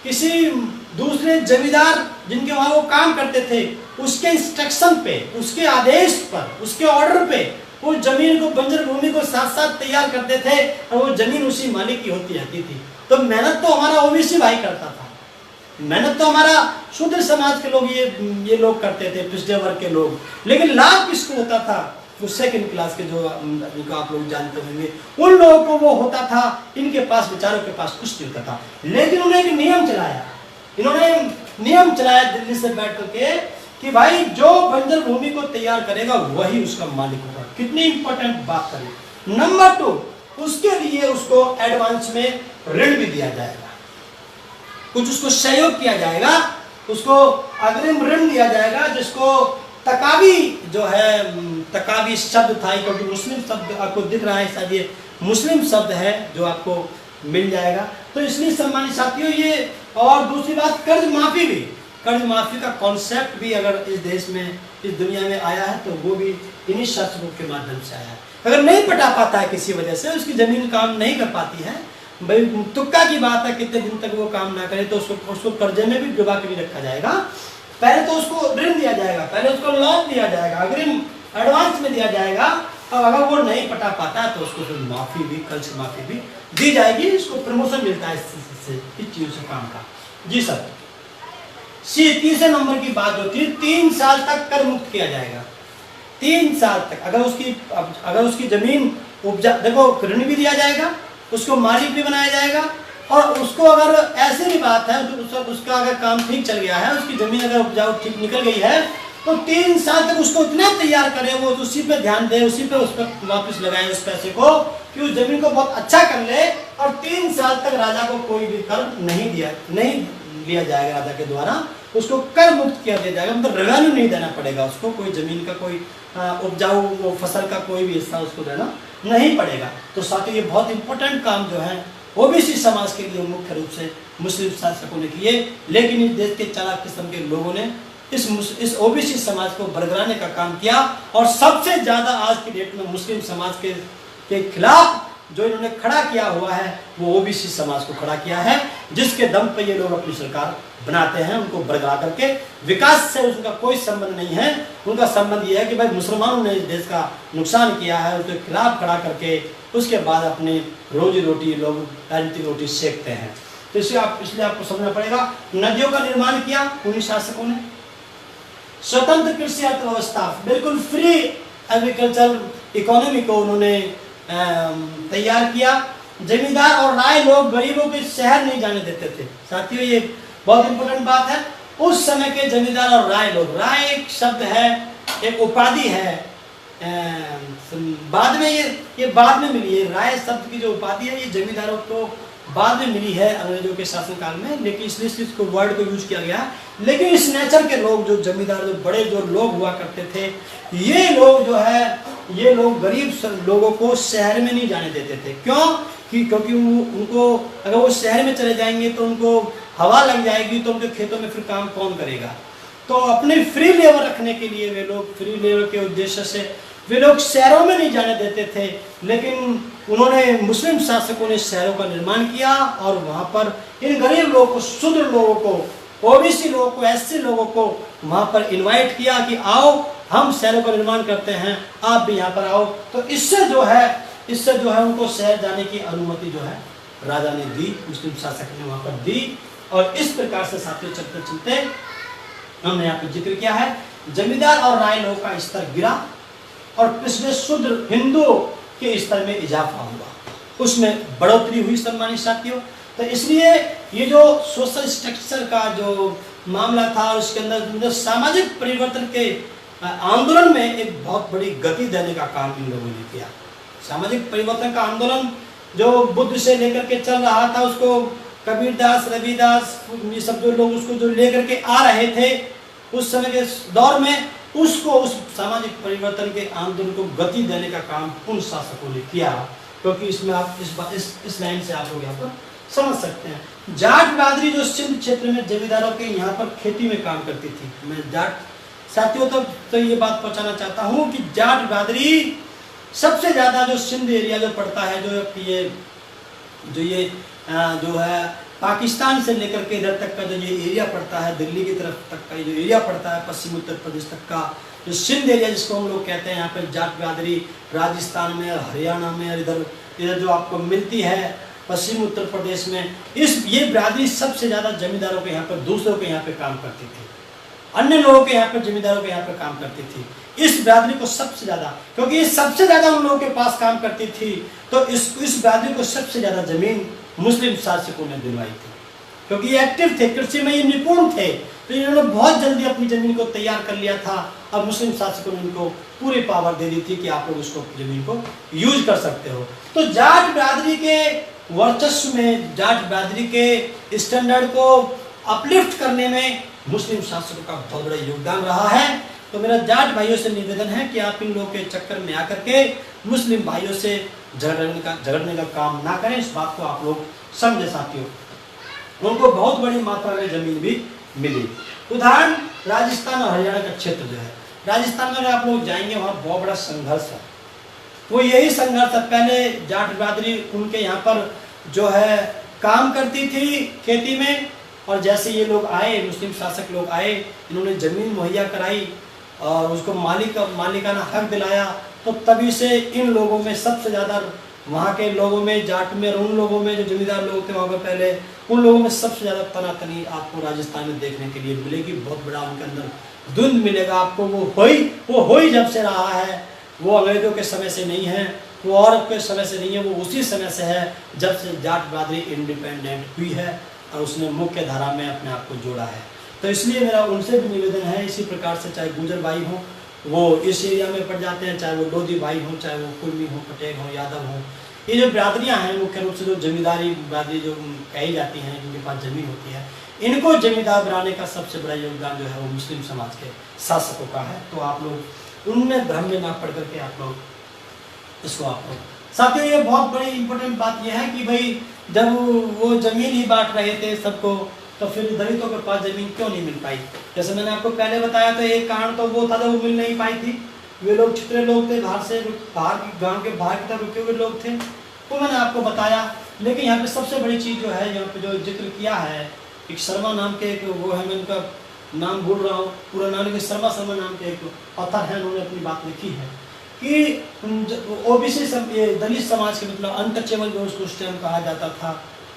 किसी दूसरे जमींदार जिनके वहां वो काम करते थे, उसके इंस्ट्रक्शन पे, उसके आदेश पर, उसके ऑर्डर पे उस जमीन को, बंजर भूमि को साथ साथ तैयार करते थे, और वो जमीन उसी मालिक की होती रहती थी। तो मेहनत तो हमारा ओबीसी भाई करता था, मेहनत तो हमारा शूद्र समाज के लोग, ये लोग करते थे, पिछड़े वर्ग के लोग। लेकिन लाभ किसको होता था? वो सेकंड क्लास के जिनको आप लोग जानते होंगे, उन लोगों को वो होता था। इनके पास, बेचारों के पास कुछ नहीं होता था। लेकिन उन्होंने एक नियम चलाया, दिल्ली से बैठ करके कि भाई जो बंजर भूमि को तैयार करेगा वही उसका मालिक होगा। कितनी इंपॉर्टेंट बात करें। नंबर 2, उसके लिए उसको एडवांस में ऋण भी दिया जाएगा, कुछ उसको सहयोग किया जाएगा, उसको अग्रिम ऋण दिया जाएगा, जिसको तकावी जो है, तकावी शब्द था, क्योंकि मुस्लिम शब्द आपको दिख रहा है, शायद ये मुस्लिम शब्द है जो आपको मिल जाएगा। तो इसलिए सम्मानित साथियों, ये और दूसरी बात, कर्ज माफी का कॉन्सेप्ट भी अगर इस देश में, इस दुनिया में आया है, तो वो भी इन्हीं शासकों के माध्यम से आया है। अगर नहीं पटा पाता है किसी वजह से, उसकी जमीन काम नहीं कर पाती है, भाई तुक्का की बात है, कितने दिन तक वो काम ना करे तो उसको कर्जे में भी डुबा के नहीं रखा जाएगा। पहले तो उसको ऋण दिया जाएगा, पहले उसको लोन दिया जाएगा, अग्रिम एडवांस में दिया जाएगा, और अगर वो नहीं पटा पाता तो उसको फिर माफी भी, कर्ज माफी भी दी जाएगी। इसको प्रमोशन मिलता है इस चीज से काम का। जी सर। तीसरे नंबर की बात होती है 3 साल तक कर मुक्त किया जाएगा। 3 साल तक अगर उसकी जमीन उपजा, देखो ऋण भी दिया जाएगा, उसको मालिक भी बनाया जाएगा, और उसको अगर ऐसी भी बात है उसका अगर काम ठीक चल गया है, उसकी जमीन अगर उपजाऊ ठीक निकल गई है, तो 3 साल तक उसको इतना तैयार करे, वो उसी पे ध्यान दे, उसी पे उस पर वापस लगाए उस पैसे को, कि उस जमीन को बहुत अच्छा कर ले, और 3 साल तक राजा को कोई भी कर नहीं लिया जाएगा राजा के द्वारा, उसको कर मुक्त किया दिया जाएगा, मतलब रेवेन्यू नहीं देना पड़ेगा उसको, कोई जमीन का कोई उपजाऊ फसल का कोई भी हिस्सा उसको देना नहीं पड़ेगा। तो साथियों ये बहुत इंपॉर्टेंट काम जो है ओबीसी समाज के लिए मुख्य रूप से मुस्लिम शासकों ने किए, लेकिन इस देश के चालाक किस्म के लोगों ने इस ओबीसी समाज को बरगलाने का काम किया, और सबसे ज्यादा आज की डेट में मुस्लिम समाज के खिलाफ जो इन्होंने खड़ा किया हुआ है वो ओबीसी समाज को खड़ा किया है, जिसके दम पे ये लोग अपनी सरकार बनाते हैं, उनको बरगला करके। विकास से उनका कोई संबंध नहीं है, उनका संबंध ये है कि भाई मुसलमानों ने इस देश का नुकसान किया है, उसके खिलाफ खड़ा करके उसके बाद अपनी रोजी रोटी लोग राजनीतिक रोटी सेकते हैं। तो इसलिए आपको समझना पड़ेगा, नदियों का निर्माण किया उन्हीं शासकों ने, स्वतंत्र कृषि अर्थव्यवस्था, बिल्कुल फ्री एग्रीकल्चर इकोनॉमी को उन्होंने तैयार किया। जमींदार और राय लोग गरीबों के शहर नहीं जाने देते थे। साथियों ये बहुत इंपॉर्टेंट बात है, उस समय के जमींदार और राय लोग, राय एक शब्द है, एक उपाधि है, बाद में ये बाद में मिली है, राय शब्द की जो उपाधि है ये जमींदारों को बाद में मिली है अंग्रेजों के शासनकाल में, लेकिन इसलिए इसको वर्ड को यूज किया गया। लेकिन इस नेचर के लोग जो जमींदार जो बड़े जो लोग हुआ करते थे, ये लोग जो है ये लोग गरीब लोगों को शहर में नहीं जाने देते थे। क्यों? क्योंकि उनको अगर वो शहर में चले जाएंगे तो उनको हवा लग जाएगी, तो उनके खेतों में फिर काम कौन करेगा। तो अपने फ्री लेबर रखने के लिए वे लोग, फ्री लेबर के उद्देश्य से वे लोग शहरों में नहीं जाने देते थे, लेकिन उन्होंने मुस्लिम शासकों ने शहरों का निर्माण किया, और वहां पर इन गरीब लोगों को, शूद्र लोगों को, ओबीसी लोगों को, एससी लोगों को वहां पर इनवाइट किया कि आओ हम शहरों का निर्माण करते हैं, आप भी यहाँ पर आओ। तो इससे जो है उनको शहर जाने की अनुमति जो है राजा ने दी, मुस्लिम शासक ने वहां पर दी। और इस प्रकार से साथियों चलते चलते हमने यहाँ पे जिक्र किया है, जमींदार और राय लोगों का स्तर गिरा, और पिछले शूद्र हिंदुओं के स्तर में इजाफा हुआ, उसमें बढ़ोतरी हुई सम्मानित साथियों। तो इसलिए ये जो सोशल स्ट्रक्चर का जो मामला था, उसके अंदर सामाजिक परिवर्तन के आंदोलन में एक बहुत बड़ी गति देने का काम इन लोगों ने किया। सामाजिक परिवर्तन का आंदोलन जो बुद्ध से लेकर के चल रहा था, उसको कबीरदास, रविदास, ये सब जो लोग उसको जो लेकर के आ रहे थे उस समय के दौर में, उसको उस सामाजिक परिवर्तन के आंदोलन को गति देने का काम उन शासकों ने किया। क्योंकि इसमें आप इस लाइन से आप लोग यहाँ पर समझ सकते हैं। जाट बिरादरी जो सिंध क्षेत्र में जमींदारों के यहाँ पर खेती में काम करती थी, मैं जाट साथियों तो ये बात पहुंचाना चाहता हूँ कि जाट बिरादरी सबसे ज्यादा जो सिंध एरिया जो पड़ता है, जो है पाकिस्तान से लेकर के इधर तक का जो ये एरिया पड़ता है, दिल्ली की तरफ तक का जो एरिया पड़ता है, पश्चिम उत्तर प्रदेश तक का जो सिंध एरिया जिसको हम लोग कहते हैं, यहाँ पे जाट बिरादरी राजस्थान में, हरियाणा में, और इधर जो आपको मिलती है पश्चिम उत्तर प्रदेश में, ये बिरादरी सबसे ज्यादा जमींदारों के यहाँ पर, दूसरों के यहाँ पे काम करती थी, अन्य लोगों के यहाँ पर, जमींदारों के यहाँ पर काम करती थी। इस बिरादरी को सबसे ज्यादा, क्योंकि ये सबसे ज्यादा उन लोगों के पास काम करती थी, तो इस बिरादरी को सबसे ज्यादा जमीन मुस्लिम शासकों ने दिलवाई थी, क्योंकि ये एक्टिव थे, कृषि में ये निपुण थे, तो इन्होंने बहुत जल्दी अपनी जमीन को तैयार कर लिया था। अब मुस्लिम शासकों ने इनको पूरी पावर दे दी थी कि आप लोग उसको जमीन को यूज कर सकते हो। तो जाट बिरादरी के वर्चस्व में, जाट बिरादरी के स्टैंडर्ड को अपलिफ्ट करने में मुस्लिम शासकों का बहुत बड़ा योगदान रहा है। तो मेरा जाट भाइयों से निवेदन है कि आप इन लोगों के चक्कर में आकर के मुस्लिम भाइयों से झगड़ने का काम ना करें, इस बात को आप लोग समझे साथियों। उनको बहुत बड़ी मात्रा में जमीन भी मिली। उदाहरण राजस्थान और हरियाणा का क्षेत्र जो है, राजस्थान में आप लोग जाएंगे वहाँ बहुत बड़ा संघर्ष है। वो यही संघर्ष है, पहले जाट बिरादरी उनके यहाँ पर जो है काम करती थी खेती में, और जैसे ये लोग आए, मुस्लिम शासक लोग आए, इन्होंने ज़मीन मुहैया कराई और उसको मालिकाना हक दिलाया, तो तभी से इन लोगों में सबसे ज़्यादा, वहाँ के लोगों में, जाट में और उन लोगों में जो जमींदार लोग थे वहाँ पर पहले, उन लोगों में सबसे ज़्यादा तनातनी आपको राजस्थान में देखने के लिए मिलेगी। बहुत बड़ा उनके अंदर द्वंद्व मिलेगा आपको। वो हो ही जब से रहा है, वो अंग्रेजों के समय से नहीं है, वो और के समय से नहीं है, वो उसी समय से है जब से जाट बरादरी इंडिपेंडेंट हुई है और उसने मुख्य धारा में अपने आप को जोड़ा है। तो इसलिए मेरा उनसे भी निवेदन है, इसी प्रकार से चाहे गुजर भाई हो वो इस एरिया में पड़ जाते हैं, चाहे वो लोधी भाई हो, चाहे वो कुर्मी हो, पटेल हो, यादव हो, ये जो बिरादरियाँ हैं मुख्य रूप से जो जमींदारी बिरादरी जो कही जाती हैं, जिनके पास ज़मीन होती है, इनको जमींदार बनाने का सबसे बड़ा योगदान जो है वो मुस्लिम समाज के शासकों का है। तो आप लोग उनमें भ्रम में ना पढ़ करके आप लोग इसको आप लोग साथियों, ये बहुत बड़ी इंपॉर्टेंट बात यह है कि भाई जब वो ज़मीन ही बांट रहे थे सबको, तो फिर दलितों के पास ज़मीन क्यों नहीं मिल पाई? जैसे मैंने आपको पहले बताया था, एक कारण तो वो था वो मिल नहीं पाई थी, वे लोग छितरे लोग थे, बाहर गांव के बाहर की तरफ रुके हुए लोग थे, वो मैंने आपको बताया। लेकिन यहाँ पे सबसे बड़ी चीज़ जो है, यहाँ पे जो जिक्र किया है, एक शर्मा नाम के एक वो है, मैं उनका नाम भूल रहा हूँ पूरा नाम, लेकिन शर्मा नाम के एक ऑथर है, उन्होंने अपनी बात लिखी है कि ओबीसी दलित समाज के मतलब अनटचेबल जो उसको उस टाइम कहा जाता था,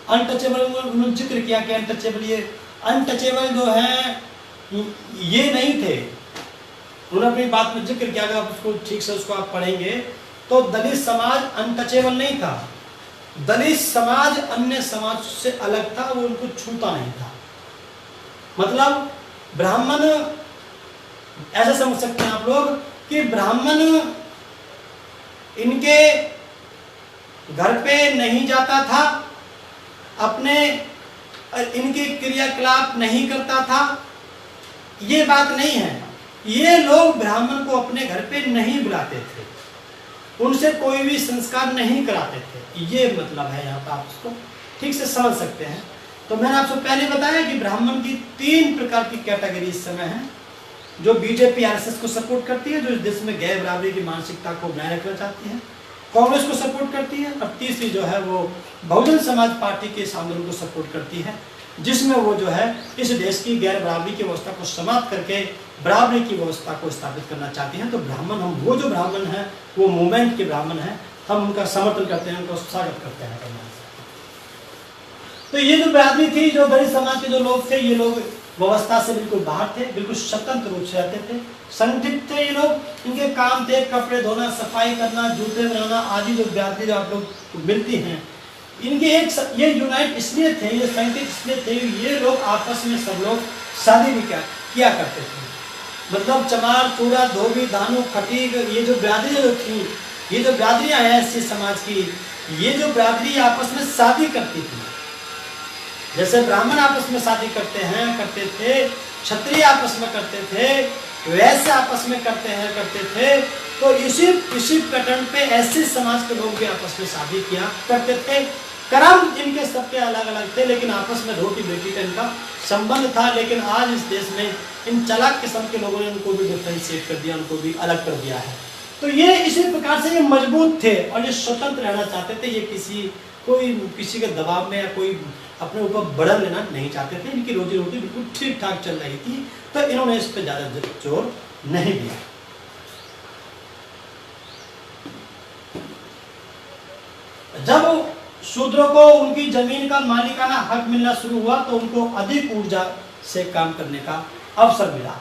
अनटचेबल, उन्होंने जिक्र किया कि अनटचेबल जो है ये नहीं थे। उन्होंने अपनी बात में जिक्र किया, अगर आप उसको ठीक से उसको आप पढ़ेंगे तो दलित समाज अनटचेबल नहीं था, दलित समाज अन्य समाज से अलग था, वो उनको छूता नहीं था। मतलब ब्राह्मण, ऐसा समझ सकते हैं आप लोग कि ब्राह्मण इनके घर पे नहीं जाता था, अपने इनके क्रियाकलाप नहीं करता था, ये बात नहीं है। ये लोग ब्राह्मण को अपने घर पे नहीं बुलाते थे, उनसे कोई भी संस्कार नहीं कराते थे, ये मतलब है। यहाँ पर आप इसको ठीक से समझ सकते हैं। तो मैंने आपसे पहले बताया कि ब्राह्मण की 3 प्रकार की कैटेगरी इस समय है, जो बीजेपी आरएसएस को सपोर्ट करती है, जो इस देश में गैर बराबरी की मानसिकता को बनाए रखना चाहती है, कांग्रेस को सपोर्ट करती है, और तीसरी जो है वो बहुजन समाज पार्टी के इस आंदोलन को सपोर्ट करती है, जिसमें वो जो है इस देश की गैर बराबरी की व्यवस्था को समाप्त करके बराबरी की व्यवस्था को स्थापित करना चाहती हैं। तो ब्राह्मण, हम वो जो ब्राह्मण हैं वो मूवमेंट के ब्राह्मण हैं, हम उनका समर्थन करते हैं, उनको स्वागत करते हैं। तो ये जो बरादरी थी, जो दलित समाज के जो लोग थे, ये लोग व्यवस्था से बिल्कुल बाहर थे, बिल्कुल स्वतंत्र रूप से रहते थे, संगठित थे ये लोग। इनके काम थे कपड़े धोना, सफाई करना, जूते बनाना आदि। जो बरादरी जो आप लोग मिलती हैं, इनके ये यूनाइट इसलिए थे, ये संगठित इसलिए थे, ये लोग आपस में सब लोग शादी भी किया करते थे। मतलब चमार, चूड़ा, धोबी, धानु, खटीक, ये जो बरादरी जो थी, ये जो बरादरियाँ हैं ऐसी समाज की, ये जो बरादरी आपस में शादी करती थी। जैसे ब्राह्मण आपस में शादी करते थे, क्षत्रिय आपस में करते थे, वैसे आपस में करते थे। तो इसी पैटर्न पे ऐसे समाज के लोग भी आपस में शादी किया करते थे। कर्म इनके सबके अलग अलग थे, लेकिन आपस में रोटी बेटी का इनका संबंध था। लेकिन आज इस देश में इन चालाक किस्म के लोगों ने उनको भी डिफरेंशिएट कर दिया, उनको भी अलग कर दिया है। तो ये इसी प्रकार से ये मजबूत थे और ये स्वतंत्र रहना चाहते थे। ये किसी के दबाव में या कोई अपने ऊपर बर्डन लेना नहीं चाहते थे। इनकी रोजी रोटी बिल्कुल ठीक ठाक चल रही थी, तो इन्होंने इस पर ज्यादा जोर नहीं दिया। जब शूद्रों को उनकी जमीन का मालिकाना हक मिलना शुरू हुआ, तो उनको अधिक ऊर्जा से काम करने का अवसर मिला,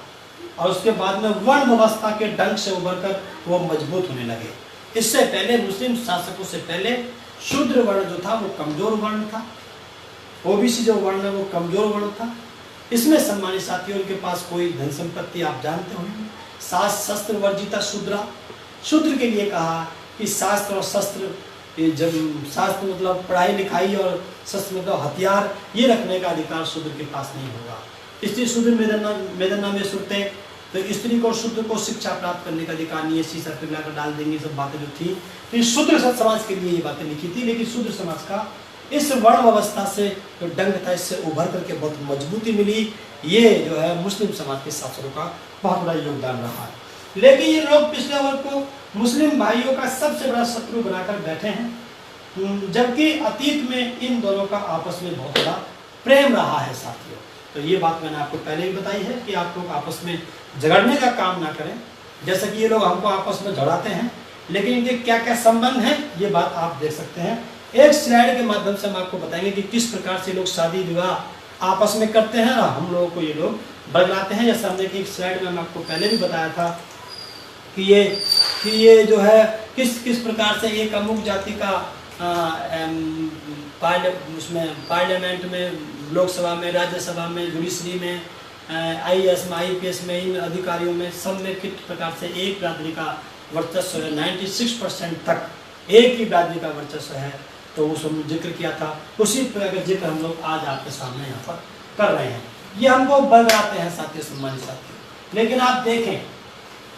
और उसके बाद में वर्ण व्यवस्था के डंक से उभरकर वो मजबूत होने लगे। इससे पहले, मुस्लिम शासकों से पहले, शूद्र वर्ण जो था वो कमजोर वर्ण था, ओबीसी जो वर्ण है वो कमजोर वर्ण था। इसमें सम्मानित साथियों, उनके पास कोई धन संपत्ति आप जानते होंगे। शास्त्र शस्त्र वर्जिता शूद्रा, शूद्र के लिए कहा कि शास्त्र और शस्त्र, जब शास्त्र मतलब पढ़ाई लिखाई और शस्त्र मतलब हथियार, ये रखने का अधिकार शूद्र के पास नहीं होगा। स्त्री शूद्र मेदना में सुरते, तो स्त्री को शूद्र को शिक्षा प्राप्त करने का अधिकार नहीं है, शीशा पिघला कर डाल देंगे, सब बातें जो थी। तो शूद्र समाज के लिए ये बातें लिखी थी। लेकिन शूद्र समाज का इस वर्ण व्यवस्था से जो डंक था, इससे उभर करके बहुत मजबूती मिली। ये जो है मुस्लिम समाज के शासकों का बहुत बड़ा योगदान रहा है। लेकिन ये लोग पिछले वर्ग को मुस्लिम भाइयों का सबसे बड़ा शत्रु बनाकर बैठे हैं। जबकि अतीत में इन दोनों का आपस में बहुत बड़ा प्रेम रहा है साथियों। तो ये बात मैंने आपको पहले भी बताई है कि आप लोग आपस में झगड़ने का काम ना करें, जैसा कि ये लोग हमको आपस में झगड़ाते हैं, लेकिन इनके क्या क्या संबंध है ये बात आप देख सकते हैं। एक स्लाइड के माध्यम से हम आपको बताएंगे कि किस प्रकार से लोग शादी विवाह आपस में करते हैं और हम लोगों को ये लोग बदलाते हैं। जैसे हमने एक स्लाइड में हम आपको पहले भी बताया था कि ये जो है किस प्रकार से एक अमुक जाति का पार्लियामेंट में, लोकसभा में, राज्यसभा में, जुडिशरी में, IAS में, IPS में, इन अधिकारियों में सब में किस प्रकार से एक बिरादरी का वर्चस्व है। 96% तक एक ही बिरादरी का वर्चस्व है। तो उस हमने जिक्र किया था, उसी प्रकार का जिक्र हम लोग आज आपके सामने यहाँ पर कर रहे हैं। ये हमको बदलाते हैं साथियों, सम्मानित साथियों। लेकिन आप देखें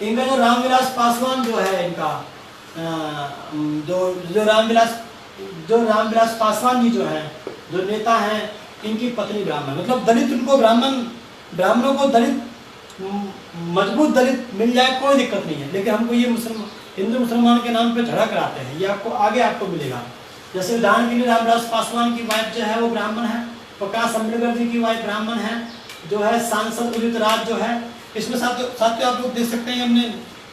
इनका जो रामविलास पासवान जो है, इनका जो रामविलास पासवान जी जो है, जो नेता हैं, इनकी पत्नी ब्राह्मण, मतलब दलित, उनको ब्राह्मणों को दलित, मजबूत दलित मिल जाए कोई दिक्कत नहीं है, लेकिन हमको ये हिंदू मुसलमान के नाम पे झगड़ा कराते हैं। ये आपको आगे आपको मिलेगा। जैसे उदाहरण के लिए रामविलास पासवान की वाइफ जो है वो ब्राह्मण है, प्रकाश अम्बेडकर जी की वाइफ ब्राह्मण है, जो है सांसद उदित राज जो है। इसमें साथियों आप लोग देख सकते हैं, हमने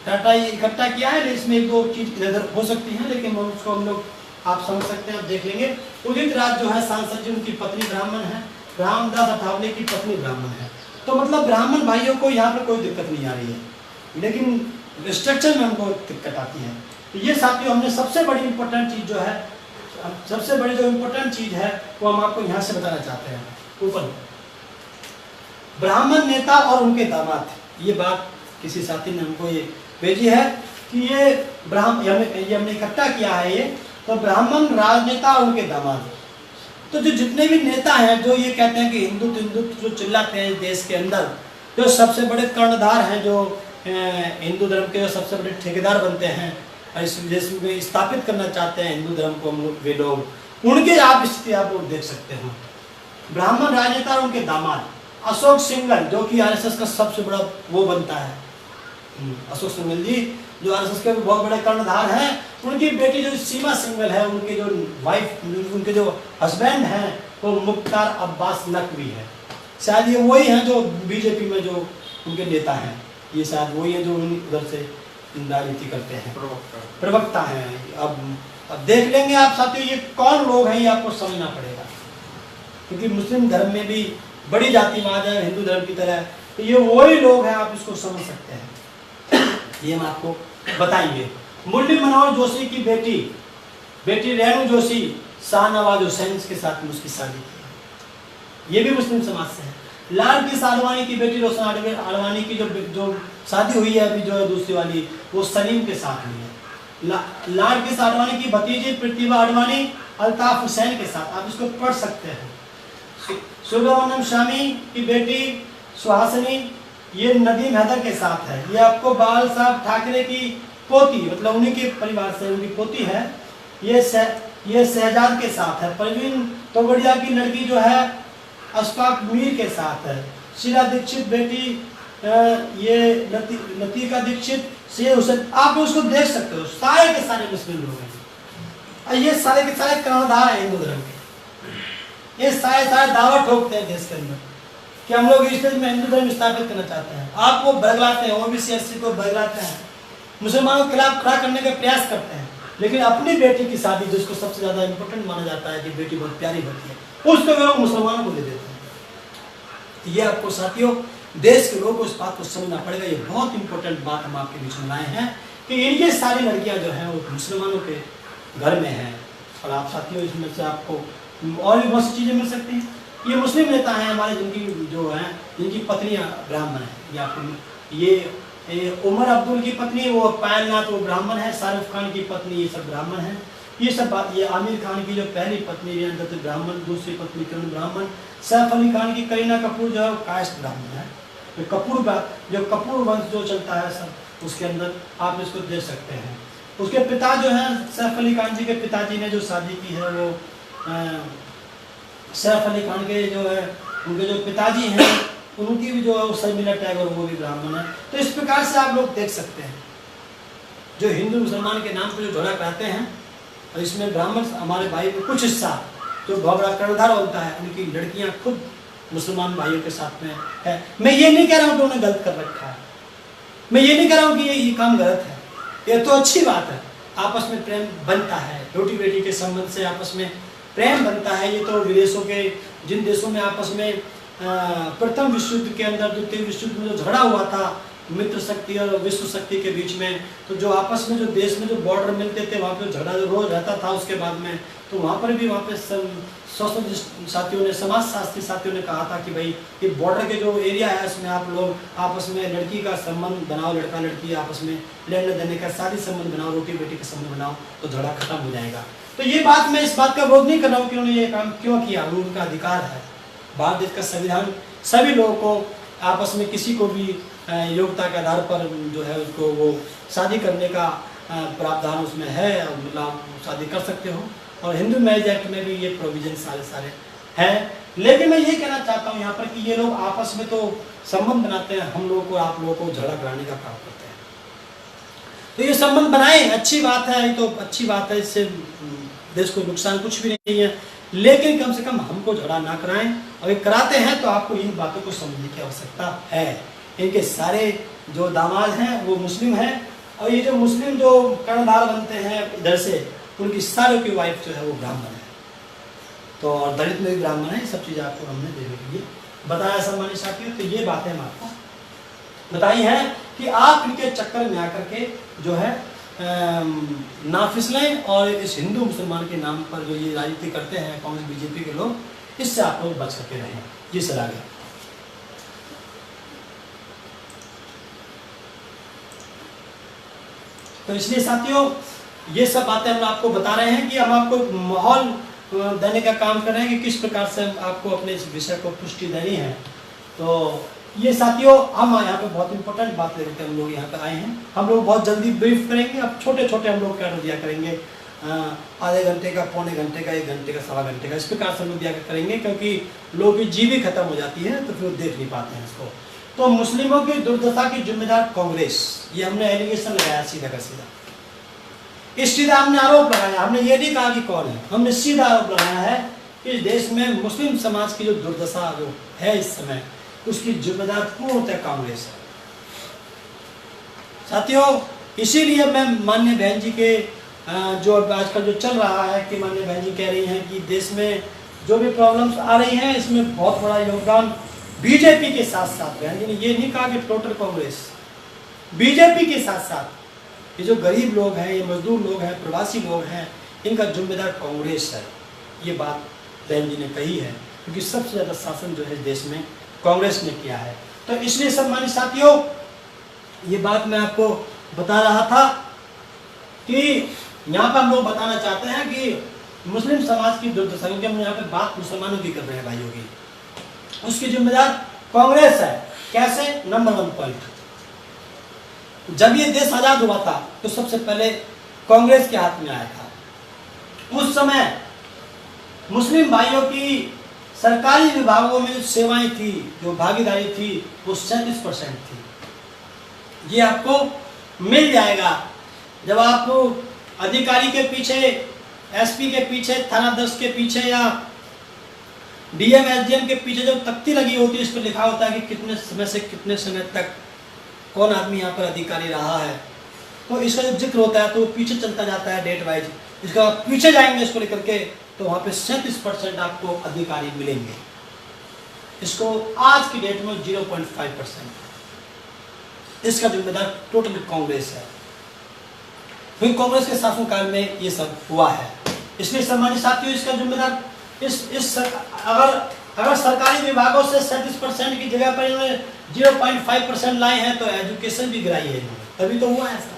डाटा इकट्ठा किया है, इसमें एक दो चीज इधर हो सकती है, लेकिन उसको हम लोग आप समझ सकते हैं, आप देख लेंगे। उदित राज जो है सांसद जी, उनकी पत्नी ब्राह्मण है, रामदास अठावले की पत्नी ब्राह्मण है। तो मतलब ब्राह्मण भाइयों को यहाँ पर कोई दिक्कत नहीं आ रही है, लेकिन स्ट्रक्चर में हमको दिक्कत आती है। तो ये साथियों हमने सबसे बड़ी इंपॉर्टेंट चीज जो है, सबसे बड़ी जो इंपॉर्टेंट चीज है वो हम आपको यहाँ से बताना चाहते हैं। ऊपर ब्राह्मण नेता और उनके दामाद, ये बात किसी साथी ने हमको ये भेजी है कि ये हमने इकट्ठा किया है ये, तो ब्राह्मण राजनेता और उनके दामाद। तो जो जितने भी नेता हैं जो ये कहते हैं कि हिंदुत्व जो चिल्लाते हैं देश के अंदर, जो सबसे बड़े कर्णधार हैं, जो हिंदू धर्म के जो सबसे बड़े ठेकेदार बनते हैं, इस देश में स्थापित करना चाहते हैं हिंदू धर्म को, हम लोग वे लोग, उनके आप स्थिति आप लोग देख सकते हैं। ब्राह्मण राजनेता और उनके दामाद, अशोक सिंघल जो कि RSS का सबसे बड़ा वो बनता है, अशोक सिंघल जी जो RSS के बहुत बड़े कर्णधार हैं, उनकी बेटी जो सीमा सिंघल है, उनके जो वाइफ, उनके जो हस्बैंड हैं वो मुख्तार अब्बास नकवी है। शायद ये वही हैं जो बीजेपी में जो उनके नेता हैं, ये शायद वही हैं जो उधर से राजनीति करते हैं, प्रवक्ता हैं। अब देख लेंगे आप साथियों ये कौन लोग हैं, ये आपको समझना पड़ेगा, क्योंकि मुस्लिम धर्म में भी बड़ी जातिवाद है हिंदू धर्म की तरह, तो ये वही लोग हैं, आप इसको समझ सकते हैं। ये हम आपको बताएंगे। मुरली मनोहर जोशी की बेटी रेणु जोशी शाहनवाज हुसैन के साथ में उसकी शादी की, ये भी मुस्लिम समाज से है। लाल कृष्ण आडवाणी की बेटी रोशन आडवाणी की जो शादी हुई है अभी जो है दूसरी वाली, वो सलीम के साथ हुई है। लाल कृष्ण आडवाणी की भतीजी प्रतिभा आडवाणी अल्ताफ हुसैन के साथ, आप इसको पढ़ सकते हैं। सुब्रमण्यम स्वामी की बेटी सुहासिनी, ये नदीम हैदर के साथ है। ये आपको बाल साहब ठाकरे की पोती, मतलब उन्हीं के परिवार से उनकी पोती है, ये शहजाद के साथ है। परवीन तोगड़िया की लड़की जो है अशफाक मीर के साथ है। शीला दीक्षित बेटी ये लतीका दीक्षित, शेर हुसैन, आप उसको देख सकते हो, सारे के सारे मुस्लिम लोग हैं। ये सारे के सारे कर्णधार हैं हिंदू धर्म के, ये सारे दावा ठोकते हैं देश के अंदर कि हम लोग इस देश में हिंदू धर्म स्थापित करना चाहते हैं। आपको बदलाते हैं, OBC SC को बदलाते हैं, मुसलमानों के खिलाफ खड़ा करने का प्रयास करते हैं, लेकिन अपनी बेटी की शादी जिसको सबसे ज्यादा इंपॉर्टेंट माना जाता है कि बेटी बहुत प्यारी होती है, उसको वे लोग मुसलमानों को दे देते हैं। ये आपको साथियों देश के लोगों को इस बात को समझना पड़ेगा। ये बहुत इंपॉर्टेंट बात हम आपके बीच में लाए हैं कि ये सारी लड़कियां जो हैं वो मुसलमानों के घर में हैं। और आप साथियों इसमें से आपको और भी बहुत सी चीजें मिल सकती हैं। ये मुस्लिम नेता हैं हमारे जिनकी जो हैं जिनकी पत्नियां ब्राह्मण हैं। ये आपको ये उमर अब्दुल की पत्नी वो पायल नाथ वो ब्राह्मण है, शाहरुख खान की पत्नी ये सब ब्राह्मण हैं। ये सब बात, ये आमिर खान की जो पहली पत्नी रियान दत्त ब्राह्मण, दूसरी पत्नी किरण ब्राह्मण, सैफ अली खान की करीना कपूर जो है कास्ट ब्राह्मण है। जो कपूर वंश जो चलता है सब उसके अंदर आप इसको देख सकते हैं। उसके पिता जो हैं सैफ अली खान जी के पिताजी ने जो शादी की है वो सैफ अली खान के जो है उनके जो पिताजी हैं उनकी भी जो है शर्मिला टैगोर वो भी ब्राह्मण है। तो इस प्रकार से आप लोग देख सकते हैं जो हिंदू मुसलमान के नाम पर जो झगड़ा कराते हैं और इसमें ब्राह्मण हमारे भाई में कुछ हिस्सा जो बहुत बड़ा कर्णधार होता है, उनकी लड़कियां खुद मुसलमान भाइयों के साथ में है। मैं ये नहीं कह रहा हूँ कि उन्होंने गलत कर रखा है, मैं ये नहीं कह रहा हूँ कि ये काम गलत है, ये तो अच्छी बात है। आपस में प्रेम बनता है, रोटी बेटी के संबंध से आपस में प्रेम बनता है। ये तो विदेशों के जिन देशों में आपस में प्रथम विश्व युद्ध के अंदर, द्वितीय विश्व युद्ध में जो झगड़ा हुआ था मित्र शक्ति और विश्व शक्ति के बीच में, तो जो आपस में जो देश में जो बॉर्डर मिलते थे वहाँ पे झगड़ा रोज रहता था। उसके बाद में तो वहाँ पर भी वहाँ पे साथियों ने, समाज शास्त्री साथियों ने कहा था कि भाई ये बॉर्डर के जो एरिया है उसमें आप लोग आपस में लड़की का संबंध बनाओ, लड़का लड़की आपस में लेने देने का शादी संबंध बनाओ, रोटी बेटी का संबंध बनाओ, तो झगड़ा खत्म हो जाएगा। तो ये बात मैं इस बात का विरोध नहीं कर रहा हूँ कि उन्होंने ये काम क्यों किया, वो उनका अधिकार है। भारत देश का संविधान सभी लोगों को आपस में किसी को भी योग्यता के आधार पर जो है उसको वो शादी करने का प्रावधान उसमें है, मतलब आप शादी कर सकते हो। और हिंदू मैरिज एक्ट में भी ये प्रोविजन सारे हैं। लेकिन मैं ये कहना चाहता हूँ यहाँ पर कि ये लोग आपस में तो संबंध बनाते हैं, हम लोगों को आप लोगों को झगड़ा कराने का काम करते हैं। तो ये संबंध बनाए, अच्छी बात है, ये तो अच्छी बात है, इससे देश को नुकसान कुछ भी नहीं है। लेकिन कम से कम हमको झगड़ा ना कराएं, अगर कराते हैं तो आपको इन बातों को समझने की आवश्यकता है। इनके सारे जो दामाद हैं वो मुस्लिम हैं, और ये जो मुस्लिम जो कर्णधार बनते हैं इधर से, उनकी सारों की वाइफ जो है वो ब्राह्मण है, तो और दलित में भी ब्राह्मण है। सब चीज़ आपको हमने देने के लिए बताया सम्मानित साथियों। तो ये बातें हम आपको बताई हैं कि आप इनके चक्कर में आकर के जो है ना फिसलें, और इस हिंदू मुसलमान के नाम पर जो ये राजनीति करते हैं कांग्रेस बीजेपी के लोग, इससे आप लोग बच करके रहें। जी सर आगे। तो इसलिए साथियों ये सब बातें हम आपको बता रहे हैं कि हम आपको माहौल देने का काम कर रहे हैं कि किस प्रकार से आपको अपने इस विषय को पुष्टि देनी है। तो ये साथियों हम यहाँ पे बहुत इंपॉर्टेंट बात लेकर हम लोग यहाँ पे आए हैं। हम लोग बहुत जल्दी ब्रीफ करेंगे, अब छोटे छोटे हम लोग क्या दिया करेंगे, आधे घंटे का, पौने घंटे का, 1 घंटे का, सवा घंटे का, इस प्रकार से हम लोग दिया करेंगे, क्योंकि लोगों की जीवी खत्म हो जाती है तो फिर देख नहीं पाते हैं इसको। तो मुस्लिमों की दुर्दशा की जिम्मेदार कांग्रेस, ये हमने एलिगेशन लगाया सीधा का सीधा। इस सीधा हमने आरोप लगाया, हमने ये नहीं कहा कि कौन है, हमने सीधा आरोप लगाया है कि इस देश में मुस्लिम समाज की जो दुर्दशा जो है इस समय, उसकी जिम्मेदार पूर्णतः कांग्रेस है। साथियों इसीलिए मैं माननीय बहन जी के जो आजकल जो चल रहा है कि माननीय बहन जी कह रही हैं कि देश में जो भी प्रॉब्लम्स आ रही हैं इसमें बहुत बड़ा योगदान बीजेपी के साथ साथ, बहन जी ने ये नहीं कहा कि टोटल कांग्रेस, बीजेपी के साथ साथ ये जो गरीब लोग हैं, ये मजदूर लोग हैं, प्रवासी लोग हैं, इनका जिम्मेदार कांग्रेस है। ये बात बहन जी ने कही है, क्योंकि सबसे ज़्यादा शासन जो है देश में कांग्रेस ने किया है। तो इसलिए सम्मानित साथियों ये बात मैं आपको बता रहा था कि यहाँ पर हम लोग बताना चाहते हैं कि मुस्लिम समाज की दुर्दशा, क्योंकि हम यहाँ पे बात मुसलमानों की कर रहे हैं भाइयों की, उसकी जिम्मेदार कांग्रेस है। कैसे? नंबर 1 पॉइंट, जब ये देश आजाद हुआ था तो सबसे पहले कांग्रेस के हाथ में आया था। उस समय मुस्लिम भाइयों की सरकारी विभागों में जो सेवाएं थी, जो भागीदारी थी, वो 37% थी। ये आपको मिल जाएगा जब आप अधिकारी के पीछे, एसपी के पीछे, थानाध्यक्ष के पीछे या डीएम एसडीएम के पीछे जो तख्ती लगी होती है, इस पर लिखा होता है कि कितने समय से कितने समय तक कौन आदमी यहाँ पर अधिकारी रहा है, तो इसका जो जिक्र होता है तो वो पीछे चलता जाता है डेट वाइज। इसका आप पीछे जाएंगे इसको लेकर के तो वहाँ पे 37% आपको अधिकारी मिलेंगे। इसको आज की डेट में 0.5%, इसका जिम्मेदार टोटल कांग्रेस है। फिर कांग्रेस के शासनकाल में ये सब हुआ है। इसलिए सम्मानित साथियों इसका जिम्मेदार अगर सरकारी विभागों से 37% की जगह पर इन्होंने 0.5% लाए हैं तो एजुकेशन भी गिराई है इन्होंने, तभी तो हुआ ऐसा।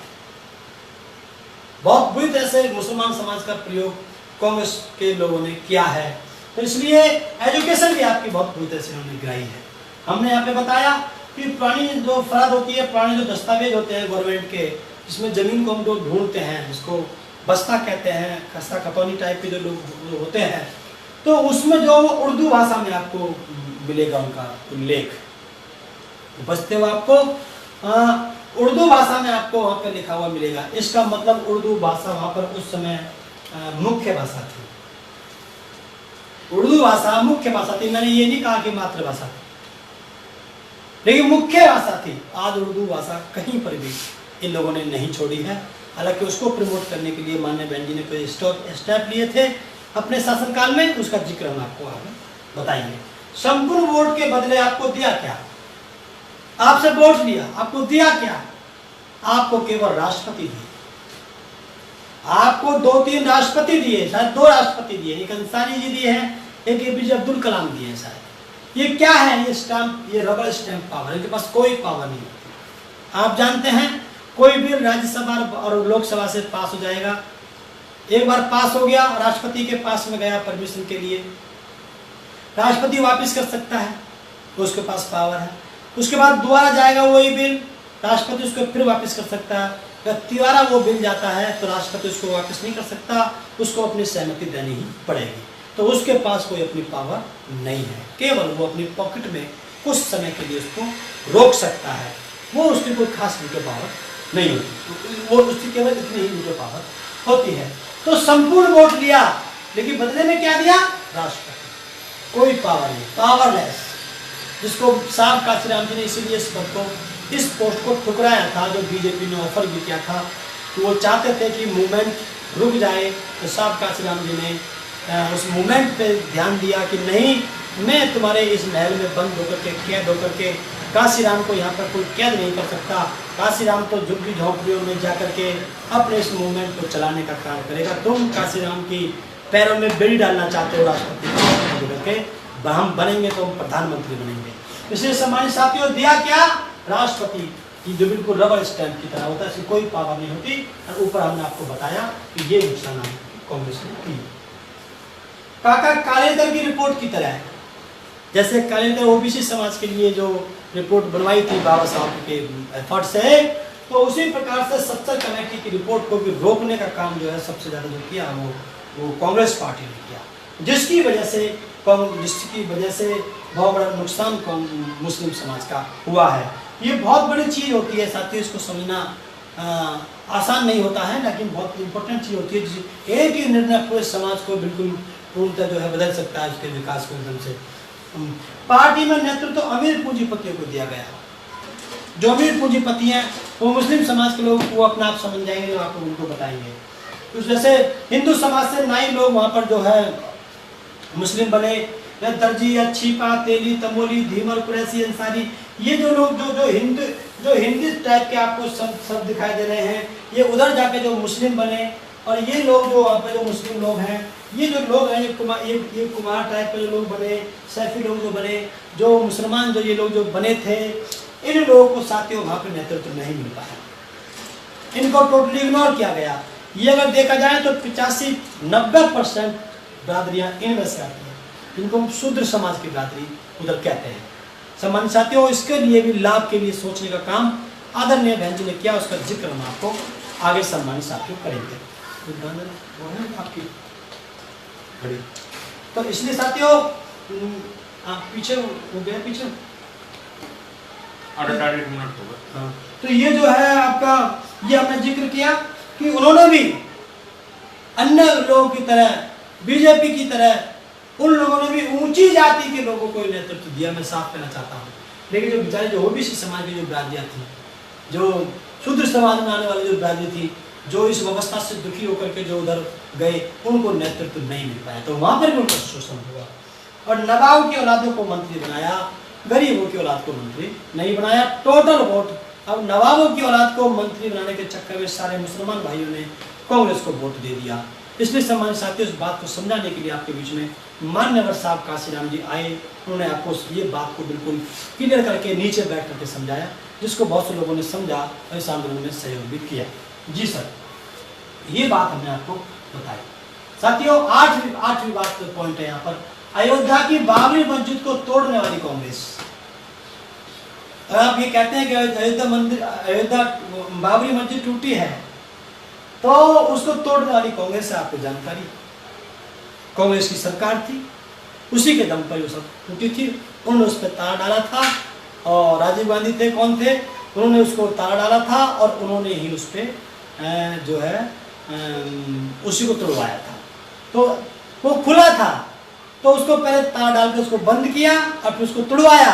बहुत बुरी तरह से मुसलमान समाज का प्रयोग कांग्रेस के लोगों ने किया है, तो इसलिए एजुकेशन भी आपकी बहुत बुरी तरह से उन्होंने गिराई है। हमने यहाँ पे बताया कि पुरानी जो फराद होती है, पुराने जो दस्तावेज होते हैं गवर्नमेंट के, जिसमें जमीन को हम लोग ढूंढते हैं, जिसको बस्ता कहते हैं, खस्ता खतौनी टाइप के जो लोग होते हैं, तो उसमें जो उर्दू भाषा में आपको मिलेगा उनका उल्लेख, बस्ते हुए आपको उर्दू भाषा में आपको वहाँ पर लिखा हुआ मिलेगा। इसका मतलब उर्दू भाषा वहाँ पर उस समय मुख्य भाषा थी। उर्दू भाषा मुख्य भाषा थी। मैंने ये नहीं कहा कि मातृभाषा थी, लेकिन मुख्य भाषा थी। आज उर्दू भाषा कहीं पर भी इन लोगों ने नहीं छोड़ी है। हालांकि उसको प्रमोट करने के लिए माननीय बहन जी ने कोई स्टेप लिए थे अपने शासनकाल में, उसका जिक्र हम आपको आगे बताएंगे। संपूर्ण वोट के बदले आपको दिया क्या? आपसे वोट लिया, आपको दिया क्या? आपको केवल राष्ट्रपति दिए। आपको 2-3 राष्ट्रपति दिए, शायद 2 राष्ट्रपति दिए। एक अंसारी जी दिए हैं, एक APJ अब्दुल कलाम दिए हैं शायद। ये क्या है? ये स्टैंप, ये रबर स्टैंप पावर। इनके पास कोई पावर नहीं होती। आप जानते हैं कोई बिल राज्यसभा और लोकसभा से पास हो जाएगा, एक बार पास हो गया, राष्ट्रपति के पास में गया परमिशन के लिए, राष्ट्रपति वापस कर सकता है, उसके पास पावर है। उसके बाद दोबारा जाएगा वही बिल, राष्ट्रपति उसको फिर वापस कर सकता है। जब दोबारा वो बिल जाता है तो राष्ट्रपति उसको वापस नहीं कर सकता, उसको अपनी सहमति देनी ही पड़ेगी। तो उसके पास कोई अपनी पावर नहीं है, केवल वो अपनी पॉकेट में कुछ समय के लिए उसको रोक सकता है। वो उसकी कोई खास वीटो पावर नहीं होती, वो उसकी केवल इतनी ही वीटो पावर होती है। तो संपूर्ण वोट लिया, लेकिन बदले में क्या दिया? राष्ट्रपति। कोई पावर नहीं, पावरलेस। जिसको साहब काशीराम जी ने इसीलिए इस पद को, इस पोस्ट को ठुकराया था, जो बीजेपी ने ऑफर भी किया था। तो वो चाहते थे कि मूवमेंट रुक जाए, तो साहब काशीराम जी ने उस मूवमेंट पे ध्यान दिया कि नहीं, मैं तुम्हारे इस महल में बंद होकर के, कैद होकर के, काशीराम को यहाँ पर कोई कैद नहीं कर सकता। काशीराम तो झुग्गी झोंपड़ियों में जाकर के अपने इस मूवमेंट को चलाने का काम करेगा। तुम काशीराम की पैरों में बेड़ी डालना चाहते हो राष्ट्रपति करके, हम बनेंगे तो हम प्रधानमंत्री बनेंगे। इसलिए सम्मानित साथियों, दिया क्या? राष्ट्रपति की, जो बिल्कुल रबर स्टैंप की तरह होता है, इसकी कोई पावर नहीं होती। और ऊपर हमने आपको बताया कि ये नुकसान कांग्रेस ने की। काका कालेकर की रिपोर्ट की तरह है, जैसे कालेकर OBC समाज के लिए जो रिपोर्ट बनवाई थी बाबा साहब के एफर्ट से, तो उसी प्रकार से 70 कमेटी की रिपोर्ट को भी रोकने का काम जो है सबसे ज्यादा जो किया वो कांग्रेस पार्टी ने किया, जिसकी वजह से बहुत बड़ा नुकसान मुस्लिम समाज का हुआ है। ये बहुत बड़ी चीज होती है साथियों, इसको समझना आसान नहीं होता है, लेकिन बहुत इंपॉर्टेंट चीज होती है। एक ही निर्णय पूरे समाज को बिल्कुल पूर्णतः जो है बदल सकता है, उसके विकास को एकदम से। पार्टी में नेतृत्व तो अमीर पूंजीपतियों को दिया गया। जो अमीर पूंजीपति हैं वो मुस्लिम समाज के लोग वो अपना आप समझ जाएंगे, जो आपको उनको बताएंगे। तो जैसे हिंदू समाज से 9 लोग वहाँ पर जो है मुस्लिम बने, दर्जी, छिपा, तेली, तमोली, धीमर, कुरैशी, अंसारी, ये जो लोग जो हिंदी टाइप के आपको सब दिखाई दे रहे हैं, ये उधर जाके जो मुस्लिम बने। और ये लोग जो वहाँ पे जो मुस्लिम लोग हैं, ये जो लोग हैं, ये कुमार टाइप के जो लोग बने, सैफी लोग जो बने, जो मुसलमान जो ये लोग जो बने थे, इन लोगों को साथियों वहाँ पे नेतृत्व नहीं मिल पाया, इनको टोटली इग्नोर किया गया। ये अगर देखा जाए तो 85-90% बिरादरियाँ इनमें से आती हैं, जिनको शूद्र समाज की बिरादरी उधर कहते हैं। सम्मानित साथियों, इसके लिए भी लाभ के लिए सोचने का काम आदरणीय बहन जी ने किया, उसका जिक्र हम आपको आगे सम्मानित साथियों करेंगे। आपकी घड़ी तो इसलिए साथियों आप पीछे हो गए, पीछे 8 मिनट होगा। हाँ, तो ये जो है आपका, ये हमने जिक्र किया कि उन्होंने भी अन्य लोगों की तरह, बीजेपी की तरह, उन लोगों ने भी ऊंची जाति के लोगों को नेतृत्व दिया। मैं साफ कहना चाहता हूँ, लेकिन जो बेचारे जो OBC समाज की जो बिरादरियाँ थी, जो शूद्र समाज में आने वाली जो बिरादरी थी, जो इस व्यवस्था से दुखी होकर के जो उधर गए, उनको नेतृत्व नहीं मिल पाया, तो वहां पर भी उनका शोषण हुआ। और नवाब की औलादों को मंत्री बनाया, गरीबों की औलाद को मंत्री नहीं बनाया। टोटल वोट, अब नवाबों की औलाद को मंत्री बनाने के चक्कर में सारे मुसलमान भाइयों ने कांग्रेस को वोट दे दिया। इसलिए सम्मानित साथियों, इस बात को समझाने के लिए आपके बीच में मान्यवर साहब काशीराम जी आए। उन्होंने आपको ये बात को बिल्कुल क्लियर करके नीचे बैठ करके समझाया, जिसको बहुत से लोगों ने समझा और इस आंदोलन में सहयोग भी किया। जी सर, ये बात हमने आपको बताई। साथियों, आठवीं बात पॉइंट है यहाँ पर, अयोध्या की बाबरी मस्जिद को तोड़ने वाली कांग्रेस। अगर आप ये कहते हैं कि अयोध्या बाबरी मस्जिद टूटी है, तो उसको तोड़ने वाली कांग्रेस है। आपको जानकारी, कांग्रेस की सरकार थी, उसी के दम पर वो सब टूटी थी। उन्होंने उस पर ताला डाला था, और राजीव गांधी थे, कौन थे, उन्होंने उसको ताला डाला था, और उन्होंने ही उस पर जो है उसी को तोड़वाया था। तो वो खुला था, तो उसको पहले तार डाल के उसको बंद किया और फिर उसको तोड़वाया।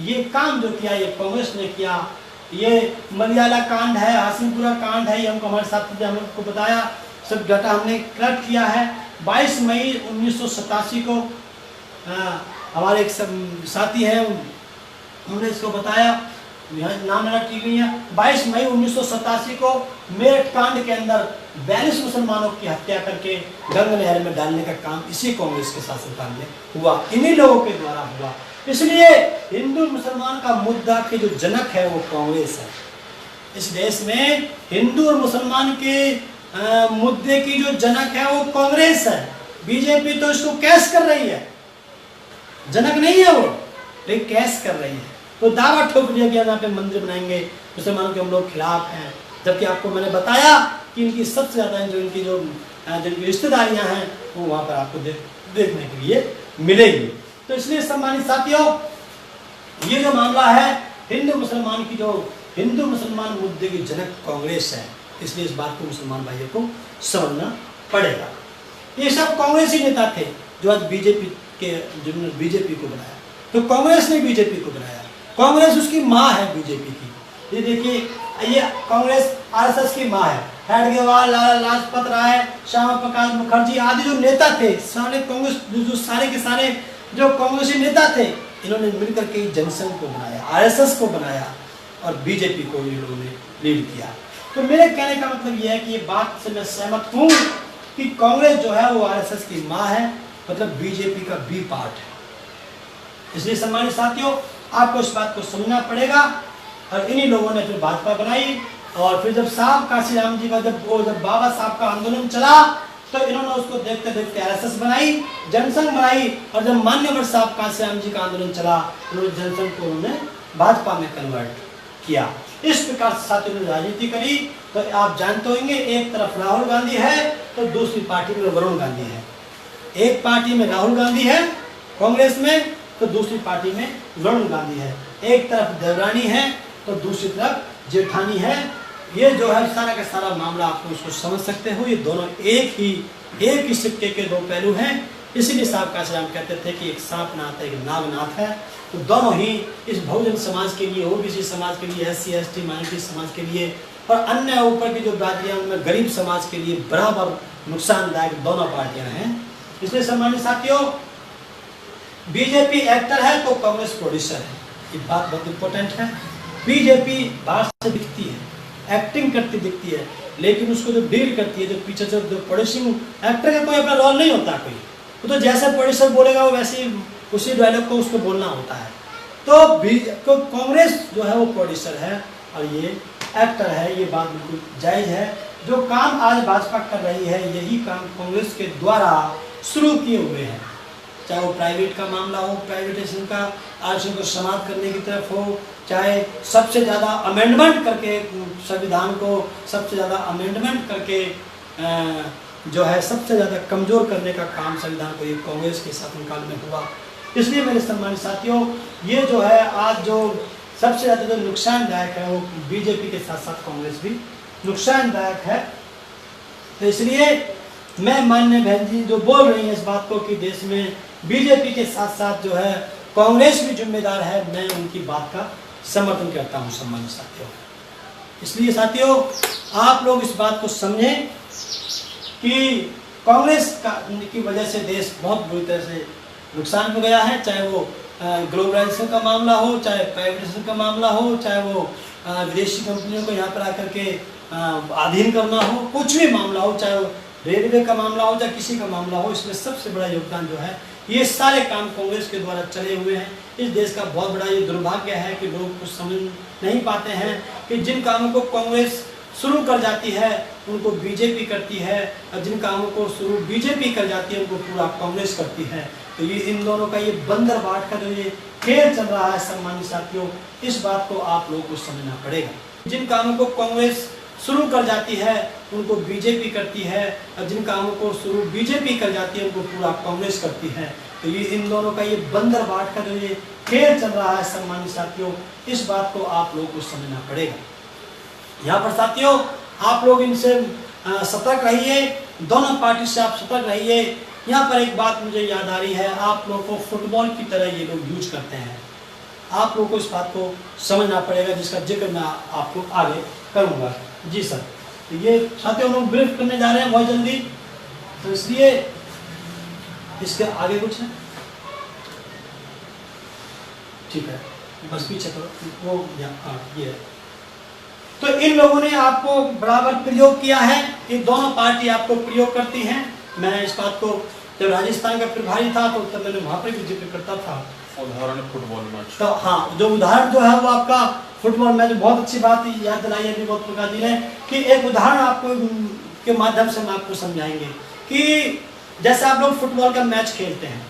ये काम जो किया ये कांग्रेस ने किया। ये मलियाला कांड है, हासिमपुरा कांड है, ये हमको हमारे साथ हम लोग को बताया, सब डाटा हमने कलेक्ट किया है। 22 मई 1987 को हमारे एक साथी हैं, उन्होंने इसको बताया, नाम लेना ठीक नहीं है। 22 मई 1987 को मेरठ कांड के अंदर 42 मुसलमानों की हत्या करके गंगा नहर में डालने का काम इसी कांग्रेस के शासनकाल में हुआ, इन्हीं लोगों के द्वारा हुआ। इसलिए हिंदू मुसलमान का मुद्दा के जो जनक है वो कांग्रेस है। इस देश में हिंदू और मुसलमान के मुद्दे की जो जनक है वो कांग्रेस है। बीजेपी तो इसको कैश कर रही है, जनक नहीं है वो, लेकिन कैश कर रही है। तो दावा ठोक दिया गया यहाँ पे मंदिर बनाएंगे, मुसलमानों के हम लोग खिलाफ हैं, जबकि आपको मैंने बताया कि इनकी सबसे ज्यादा जो जिनकी रिश्तेदारियां हैं वो वहां पर आपको देखने के लिए मिलेगी। तो इसलिए सम्मानित साथियों, ये जो मामला है हिंदू मुसलमान की, जो हिंदू मुसलमान मुद्दे की जनक कांग्रेस है, इसलिए इस बात को मुसलमान भाइयों को समझना पड़ेगा। ये सब कांग्रेसी नेता थे जो आज जिन्होंने बीजेपी को बनाया। तो कांग्रेस ने बीजेपी को बनाया, कांग्रेस उसकी माँ है बीजेपी की। ये देखिए, ये कांग्रेस आरएसएस की माँ है। हेडगेवार, लाला लाजपत राय, श्यामा प्रसाद मुखर्जी आदि जो नेता थे, सारे कांग्रेस जो सारे के सारे जो कांग्रेसी नेता थे, इन्होंने मिलकर के जनसंघ को बनाया, आरएसएस को बनाया और बीजेपी को इन लोगों ने लीड किया। तो मेरे कहने का मतलब यह है कि ये बात से मैं सहमत हूँ कि कांग्रेस जो है वो आरएसएस की माँ है, मतलब बीजेपी का बी पार्ट है। इसलिए सम्मानित साथियों, आपको इस बात को समझना पड़ेगा। और इन्हीं लोगों ने फिर भाजपा बनाई, और फिर जब साहब काशीराम जी का जब बाबा साहब का आंदोलन चला, तो इन्होंने उसको देखते देखते आरएसएस बनाई, जनसंघ बनाई, और जब मान्यवर साहब काशीराम जी का आंदोलन चला, उन्होंने जनसंघ को उन्होंने भाजपा में कन्वर्ट किया। इस प्रकार से साथियों ने राजनीति करी। तो आप जानते होंगे, एक तरफ राहुल गांधी है तो दूसरी पार्टी में वरुण गांधी है। एक पार्टी में राहुल गांधी है कांग्रेस में, तो दूसरी पार्टी में वरुण गांधी है। एक तरफ देवरानी है तो दूसरी तरफ जेठानी है। ये जो है सारा का सारा मामला आपको उसको समझ सकते हो। ये दोनों एक ही सिक्के के दो पहलू हैं। इसीलिए साहब काशीराम कहते थे कि एक सांप नाथ है, एक नागनाथ है। तो दोनों ही इस बहुजन समाज के लिए, ओबीसी समाज के लिए, SC ST माइनॉरिटी समाज के लिए और अन्य ऊपर की जो बातियां उनमें गरीब समाज के लिए बराबर नुकसानदायक दोनों पार्टियां हैं। इसलिए सम्मानित साथियों, बीजेपी एक्टर है तो कांग्रेस प्रोड्यूसर है। ये बात बहुत इंपॉर्टेंट है। बीजेपी बाहर से दिखती है, एक्टिंग करती दिखती है, लेकिन उसको जो डील करती है, जो पीछे जो प्रोड्यूसिंग एक्टर का कोई अपना रोल नहीं होता कोई, तो जैसे प्रोड्यूसर बोलेगा वो वैसे उसी डायलॉग को उसको बोलना होता है। तो कांग्रेस जो है वो प्रोड्यूसर है और ये एक्टर है। ये बात बिल्कुल जायज है। जो काम आज भाजपा कर रही है, यही काम कांग्रेस के द्वारा शुरू किए हुए हैं। चाहे वो प्राइवेट का मामला हो, प्राइवेटाइजेशन का, आरक्षण को समाप्त करने की तरफ हो, चाहे सबसे ज़्यादा अमेंडमेंट करके संविधान को सबसे ज़्यादा अमेंडमेंट करके जो है सबसे ज़्यादा कमज़ोर करने का काम संविधान को ये कांग्रेस के शासनकाल में हुआ। इसलिए मेरे सम्मानित साथियों, ये जो है आज जो सबसे ज़्यादा जो नुकसानदायक है वो बीजेपी के साथ साथ कांग्रेस भी नुकसानदायक है। तो इसलिए मैं माननीय बहन जी जो बोल रही हैं इस बात को कि देश में बीजेपी के साथ साथ जो है कांग्रेस भी जिम्मेदार है, मैं उनकी बात का समर्थन करता हूं सम्मानित साथियों। इसलिए साथियों, आप लोग इस बात को समझें कि कांग्रेस की वजह से देश बहुत बुरी तरह से नुकसान हो गया है। चाहे वो ग्लोबलाइजेशन का मामला हो, चाहे प्राइवेटाइजेशन का मामला हो, चाहे वो विदेशी कंपनियों को यहाँ पर आकर के अधीन करना हो, कुछ भी मामला हो, चाहे वो रेलवे का मामला हो, चाहे किसी का मामला हो, इसमें सबसे बड़ा योगदान जो है ये सारे काम कांग्रेस के द्वारा चले हुए हैं। इस देश का बहुत बड़ा ये दुर्भाग्य है कि लोग कुछ समझ नहीं पाते हैं कि जिन कामों को कांग्रेस शुरू कर जाती है उनको बीजेपी करती है, और जिन कामों को शुरू बीजेपी कर जाती है उनको पूरा कांग्रेस करती है। तो ये इन दोनों का ये बंदर बाट का जो ये खेल चल रहा है सम्मानित साथियों, इस बात को आप लोगों को समझना पड़ेगा। जिन कामों को कांग्रेस शुरू कर जाती है उनको बीजेपी करती है, और जिन कामों को शुरू बीजेपी कर जाती है उनको पूरा कांग्रेस करती है। तो ये इन दोनों का ये बंदर बाट का जो ये खेल चल रहा है सम्मानित साथियों, इस बात को आप लोगों को समझना पड़ेगा। यहाँ पर साथियों, आप लोग इनसे सतर्क रहिए, दोनों पार्टी से आप सतर्क रहिए। यहाँ पर एक बात मुझे याद आ रही है, आप लोगों को फुटबॉल की तरह ये लोग यूज करते हैं, आप लोगों को इस बात को समझना पड़ेगा, जिसका जिक्र मैं आपको आगे करूँगा। जी सर, तो ये साथियों लोग ब्रीफ करने जा रहे हैं बहुत जल्दी, तो इसलिए इसके आगे कुछ है, ठीक है, बस पीछे करो वो ये। तो इन लोगों ने आपको बराबर प्रयोग किया है, ये दोनों पार्टी आपको प्रयोग करती हैं। मैं इस बात को जब राजस्थान का प्रभारी था तो तब मैंने वहां पर भी जिक्र करता था। उदाहरण फुटबॉल मैच, तो हाँ, जो उदाहरण जो है वो आपका फुटबॉल मैच, बहुत अच्छी बात याद दिलाई है बहुत प्रकाश जी ने, कि एक उदाहरण आपको के माध्यम से हम आपको समझाएंगे कि जैसे आप लोग फुटबॉल का मैच खेलते हैं,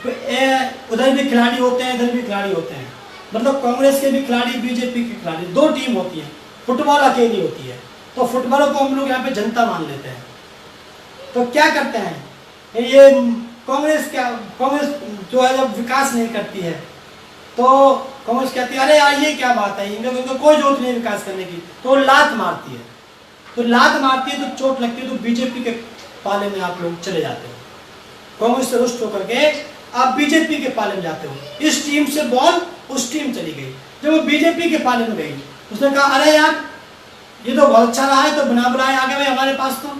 तो उधर भी खिलाड़ी होते हैं, इधर भी खिलाड़ी होते हैं, मतलब कांग्रेस के भी खिलाड़ी, बीजेपी के खिलाड़ी, दो टीम होती है, फुटबॉल अकेली होती है। तो फुटबॉल को हम लोग यहाँ पे जनता मान लेते हैं। तो क्या करते हैं ये कांग्रेस जो है जब विकास नहीं करती है तो कांग्रेस कहती है अरे यार ये क्या बात है, इनको कोई जरूरत नहीं विकास करने की, तो लात मारती है। तो लात मारती है तो चोट लगती है, तो बीजेपी के पाले में आप लोग चले जाते हो, कांग्रेस से रुष्ट होकर के आप बीजेपी के पाले में जाते हो। इस टीम से बॉल उस टीम चली गई, जब वो बीजेपी के पाले में गई, उसने कहा अरे यार ये तो बहुत अच्छा रहा है, तो बिना बुलाए आ गए भाई हमारे पास। तो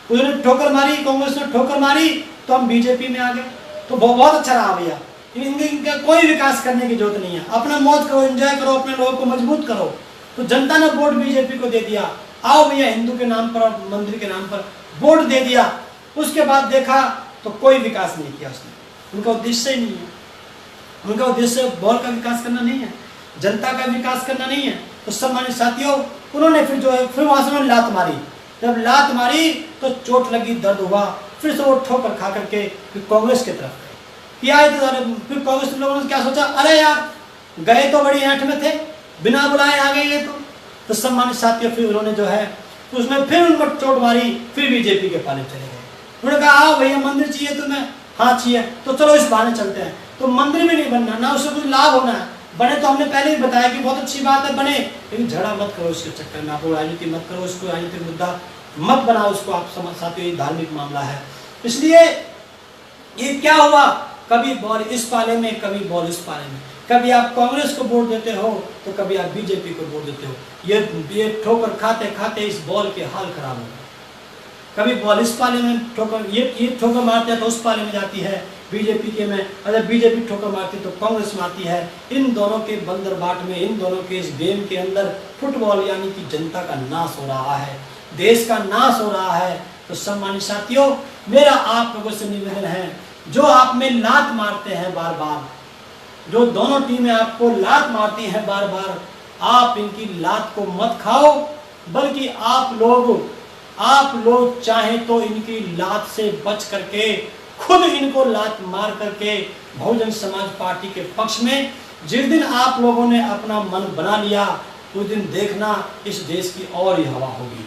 उन्होंने ठोकर मारी, कांग्रेस ने ठोकर मारी, तो हम बीजेपी में आ गए, तो बहुत अच्छा रहा भैया। इनका कोई विकास करने की जरूरत नहीं है, अपना मौज करो, एंजॉय करो, अपने लोगों को मजबूत करो। तो जनता ने वोट बीजेपी को दे दिया, आओ भैया हिंदू के नाम पर और मंदिर के नाम पर वोट दे दिया। उसके बाद देखा तो कोई विकास नहीं किया उसने, उनका उद्देश्य ही नहीं है, उनका उद्देश्य बॉल का विकास करना नहीं है, जनता का विकास करना नहीं है। तो सम्मानित साथियों, उन्होंने फिर जो है फिर वहां से लात मारी, जब लात मारी तो चोट लगी, दर्द हुआ, फिर से वो ठोकर खा करके फिर कांग्रेस की तरफ किया है। तो फिर कांग्रेस लोगों ने क्या सोचा, अरे यार गए तो बड़ी ऐंठ में थे, बिना बुलाए आ गए ये तो सम्मानित साथियों फिर उन्होंने जो है उसमें फिर उन पर चोट मारी, फिर बीजेपी के पाले चले गए। उन्होंने कहा आओ भैया मंदिर चाहिए तुम्हें, हाँ चाहिए, तो चलो इस बहाने चलते हैं। तो मंदिर भी नहीं बनना, ना उससे कुछ लाभ होना है, बने तो हमने पहले ही बताया कि बहुत अच्छी बात है बने, लेकिन झगड़ा मत करो इसके चक्कर में, आप लोग राजनीति मत करो, उसको राजनीतिक मुद्दा मत बनाओ उसको, आप समझ साथियों ये धार्मिक मामला है। इसलिए ये क्या हुआ, कभी बॉल इस पाले में, कभी बॉल इस पाले में, कभी आप कांग्रेस को वोट देते हो तो कभी आप बीजेपी को वोट देते हो। ये ठोकर खाते खाते इस बॉल के हाल खराब हो गए। कभी बॉल इस पाले में ठोकर, ये ठोकर मारते हैं तो उस पाले में जाती है बीजेपी के में, अगर बीजेपी ठोकर मारती तो कांग्रेस मारती है। इन दोनों के बंदरबाट में, इन दोनों के इस गेम के अंदर फुटबॉल यानी कि जनता का नाश हो रहा है, देश का नाश हो रहा है। तो सम्मानित साथियों, मेरा आप लोगों से निवेदन है, जो आप में लात मारते हैं बार बार, जो दोनों टीमें आपको लात मारती हैं बार बार, आप इनकी लात को मत खाओ, बल्कि आप लोग चाहें तो इनकी लात से बच करके खुद इनको लात मार करके बहुजन समाज पार्टी के पक्ष में, जिस दिन आप लोगों ने अपना मन बना लिया उस दिन देखना इस देश की और ही हवा होगी,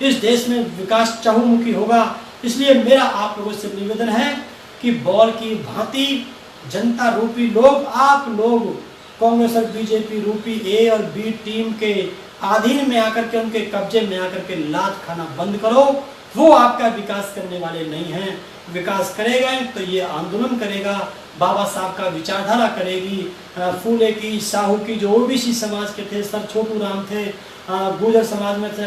इस देश में विकास चहुमुखी होगा। इसलिए मेरा आप लोगों से निवेदन है कि बॉल की भांति जनता रूपी लोग, आप लोग कांग्रेस और बीजेपी रूपी ए और बी टीम के अधीन में आकर के, उनके कब्जे में आकर के लात खाना बंद करो। वो आपका विकास करने वाले नहीं हैं। विकास करेगा तो ये आंदोलन करेगा, बाबा साहब का विचारधारा करेगी, फूले की, साहू की, जो ओबीसी समाज के थे, सर छोटू राम थे, गुर्जर समाज में थे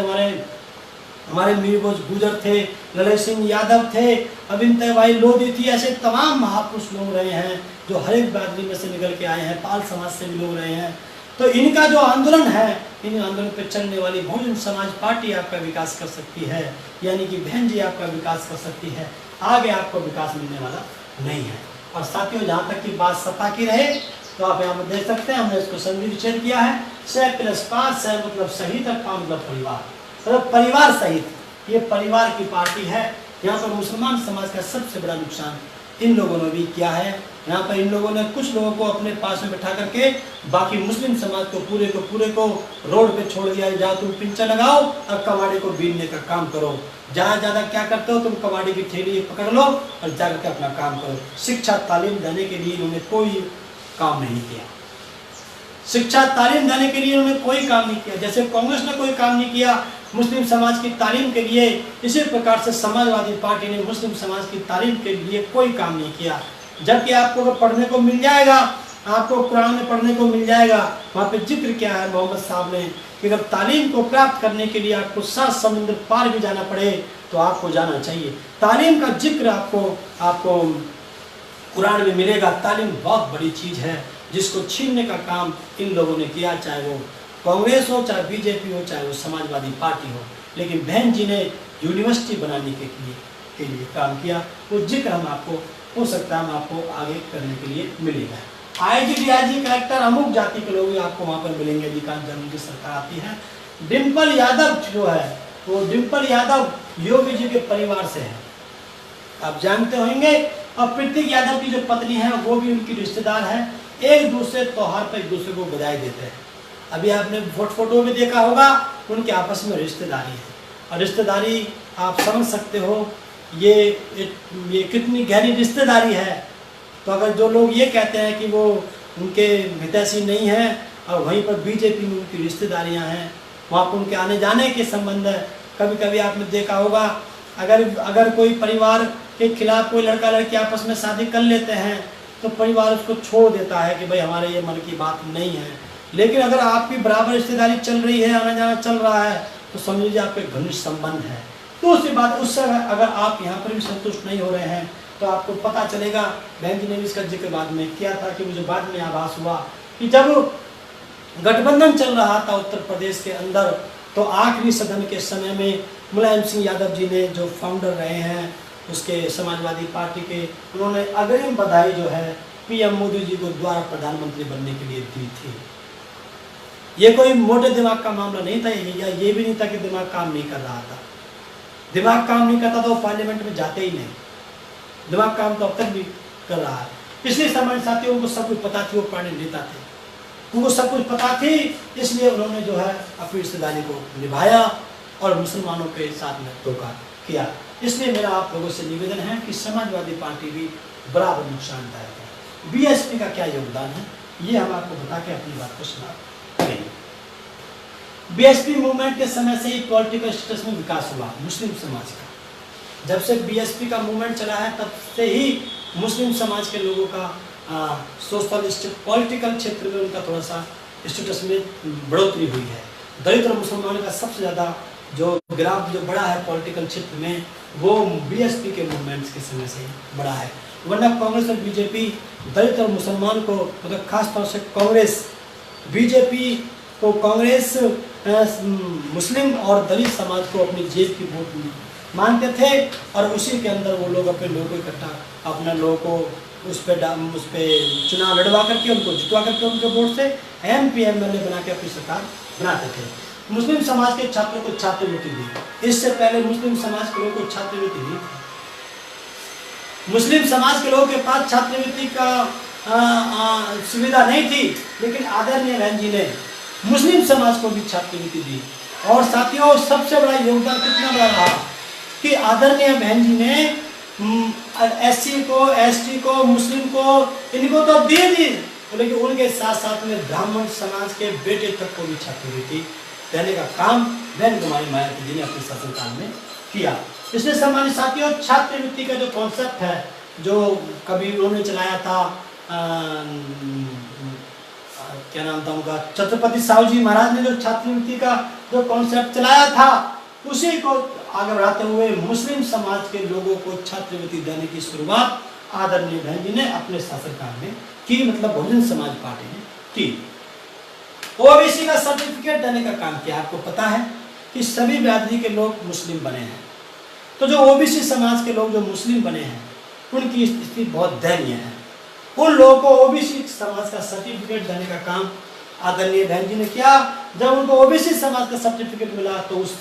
हमारे मीरगोज गुजर थे, ललित सिंह यादव थे, अविंदर भाई लोधी थी, ऐसे तमाम महापुरुष लोग रहे हैं जो हर एक बिरादरी में से निकल के आए हैं, पाल समाज से भी लोग रहे हैं। तो इनका जो आंदोलन है, इन आंदोलन पर चलने वाली बहुजन समाज पार्टी आपका विकास कर सकती है, यानी कि बहन जी आपका विकास कर सकती है। आगे आपको विकास मिलने वाला नहीं है। और साथियों, जहाँ तक की बात सत्ता की रहे तो आप यहाँ पर देख सकते हैं, हमने इसको संधि विच्छेद किया है। 6+5, 6 मतलब सहित, 5 मतलब परिवार, मतलब परिवार सहित, ये परिवार की पार्टी है। यहाँ पर मुसलमान समाज का सबसे बड़ा नुकसान इन लोगों ने भी किया है। यहाँ पर इन लोगों ने कुछ लोगों को अपने पास में बैठा करके बाकी मुस्लिम समाज को पूरे को रोड पे छोड़ दिया, जहाँ तुम पिंचा लगाओ और कबाड़ी को बीनने का काम करो। जहाँ ज़्यादा क्या करते हो, तुम कबाड़ी की ठेली पकड़ लो और जाकर के अपना काम करो। शिक्षा तालीम देने के लिए इन्होंने कोई काम नहीं किया, शिक्षा तालीम देने के लिए उन्होंने कोई काम नहीं किया। जैसे कांग्रेस ने कोई काम नहीं किया, मुस्लिम समाज की तालीम के लिए, इसी प्रकार से समाजवादी पार्टी ने मुस्लिम समाज की तालीम के लिए कोई काम नहीं किया। जबकि आपको अगर पढ़ने को मिल जाएगा, आपको कुरान में पढ़ने को मिल जाएगा, वहाँ पे जिक्र किया है मोहम्मद साहब ने कि अगर तालीम को प्राप्त करने के लिए आपको 7 समुद्र पार भी जाना पड़े तो आपको जाना चाहिए। तालीम का जिक्र आपको कुरान में मिलेगा। तालीम बहुत बड़ी चीज़ है जिसको छीनने का काम इन लोगों ने किया, चाहे वो कांग्रेस हो, चाहे बीजेपी हो, चाहे वो समाजवादी पार्टी हो। लेकिन बहन जी ने यूनिवर्सिटी बनाने के लिए काम किया। वो जिक्र हम आपको हो सकता है हम आपको आगे करने के लिए मिलेगा। आईजी डीआईजी कलेक्टर अमुक जाति के लोग आपको वहाँ पर मिलेंगे अधिकांश जब उनकी सरकार आती है। डिम्पल यादव जो है वो डिम्पल यादव योगी जी के परिवार से है, आप जानते होंगे। और प्रतीक यादव की जो पत्नी है वो भी उनकी रिश्तेदार है। एक दूसरे त्योहार पर एक दूसरे को बधाई देते हैं। अभी आपने फोटो में देखा होगा, उनके आपस में रिश्तेदारी है। और रिश्तेदारी आप समझ सकते हो ये कितनी गहरी रिश्तेदारी है। तो अगर जो लोग ये कहते हैं कि वो उनके हितैषी नहीं हैं और वहीं पर बीजेपी में उनकी रिश्तेदारियां हैं, वहाँ पर उनके आने जाने के संबंध है। कभी कभी आपने देखा होगा अगर कोई परिवार के खिलाफ कोई लड़का लड़की आपस में शादी कर लेते हैं तो परिवार उसको छोड़ देता है कि भाई हमारे ये मन की बात नहीं है। लेकिन अगर आपकी बराबर रिश्तेदारी चल रही है, आना जाना चल रहा है, तो समझ लीजिए आपके घनिष्ठ संबंध है। तो उसके बाद उससे अगर आप यहाँ पर भी संतुष्ट नहीं हो रहे हैं तो आपको पता चलेगा। बहन जी ने भी इसका जिक्र बाद में किया था कि मुझे बाद में आभास हुआ कि जब गठबंधन चल रहा था उत्तर प्रदेश के अंदर, तो आखिरी सदन के समय में मुलायम सिंह यादव जी ने जो फाउंडर रहे हैं उसके समाजवादी पार्टी के, उन्होंने अग्रिम बधाई जो है पीएम मोदी जी को द्वारा प्रधानमंत्री बनने के लिए दी थी। ये कोई मोटे दिमाग का मामला नहीं था, या ये भी नहीं था कि दिमाग काम नहीं कर रहा था। दिमाग काम नहीं करता तो वो पार्लियामेंट में जाते ही नहीं। दिमाग काम तो अब तक भी कर रहा है। इसलिए समाज साथियों को सब कुछ पता थी, वो प्राणी नेता थे, उनको सब कुछ पता थी। इसलिए उन्होंने जो है अपनी रिश्तेदारी को निभाया और मुसलमानों के साथ में धोखा किया। इसलिए मेरा आप लोगों से निवेदन है कि समाजवादी पार्टी भी बराबर नुकसानदायक है। बीएसपी का क्या योगदान है ये हम आपको बता के अपनी बात को सुना करेंगे। बीएसपी मूवमेंट के समय से ही पॉलिटिकल स्टेटस में विकास हुआ मुस्लिम समाज का। जब से बीएसपी का मूवमेंट चला है तब से ही मुस्लिम समाज के लोगों का सोशल पॉलिटिकल क्षेत्र में उनका थोड़ा सा स्टेटस में बढ़ोतरी हुई है। दलित और मुसलमानों का सबसे ज़्यादा जो ग्राफ जो बड़ा है पॉलिटिकल क्षेत्र में वो बीएसपी के मूवमेंट्स के समय से ही बड़ा है। वरना कांग्रेस और बीजेपी दलित और मुसलमान को, मतलब खास तौर से कांग्रेस बीजेपी को, कांग्रेस मुस्लिम और दलित समाज को अपनी जेब की वोट मानते थे और उसी के अंदर वो लोग अपने लोगों को इकट्ठा अपने लोगों को उस पर चुनाव लड़वा करके उनको जितवा करके उनके वोट से एमपी एमएलए बना के अपनी सरकार बनाते थे। मुस्लिम समाज के छात्रों को छात्रवृत्ति दी। इससे पहले मुस्लिम समाज के लोगों को छात्रवृत्ति दी थी। मुस्लिम समाज के लोगों के पास छात्रवृत्ति का सुविधा नहीं थी, लेकिन आदरणीय बहन जी ने मुस्लिम समाज को भी छात्रवृत्ति दी। और साथियों सबसे बड़ा योगदान कितना बड़ा रहा कि आदरणीय बहन जी ने एससी को, एसटी को, मुस्लिम को, इनको तो दी, लेकिन उनके साथ साथ में ब्राह्मण समाज के बेटे तक को भी छात्रवृत्ति देने का काम बहन कुमारी मायावती जी ने अपने शासनकाल में किया। इसलिए सम्मानित साथियों छात्रवृत्ति का जो कॉन्सेप्ट है जो कभी उन्होंने चलाया था, क्या नाम था उनका, छत्रपति साहू जी महाराज ने जो छात्रवृत्ति का जो कॉन्सेप्ट चलाया था उसी को आगे बढ़ाते हुए मुस्लिम समाज के लोगों को छात्रवृत्ति देने की शुरुआत आदरणीय बहन जी ने अपने शासनकाल में की, मतलब बहुजन समाज पार्टी ने की। ओबीसी का सर्टिफिकेट देने का काम किया। आपको पता है कि सभी बिरादरी के लोग मुस्लिम बने हैं, तो जो ओबीसी समाज के लोग जो मुस्लिम बने हैं उनकी स्थिति बहुत दयनीय है। उन लोगों को ओबीसी समाज का सर्टिफिकेट देने का काम आदरणीय बहन जी ने किया। जब उनको ओबीसी समाज का सर्टिफिकेट मिला तो उस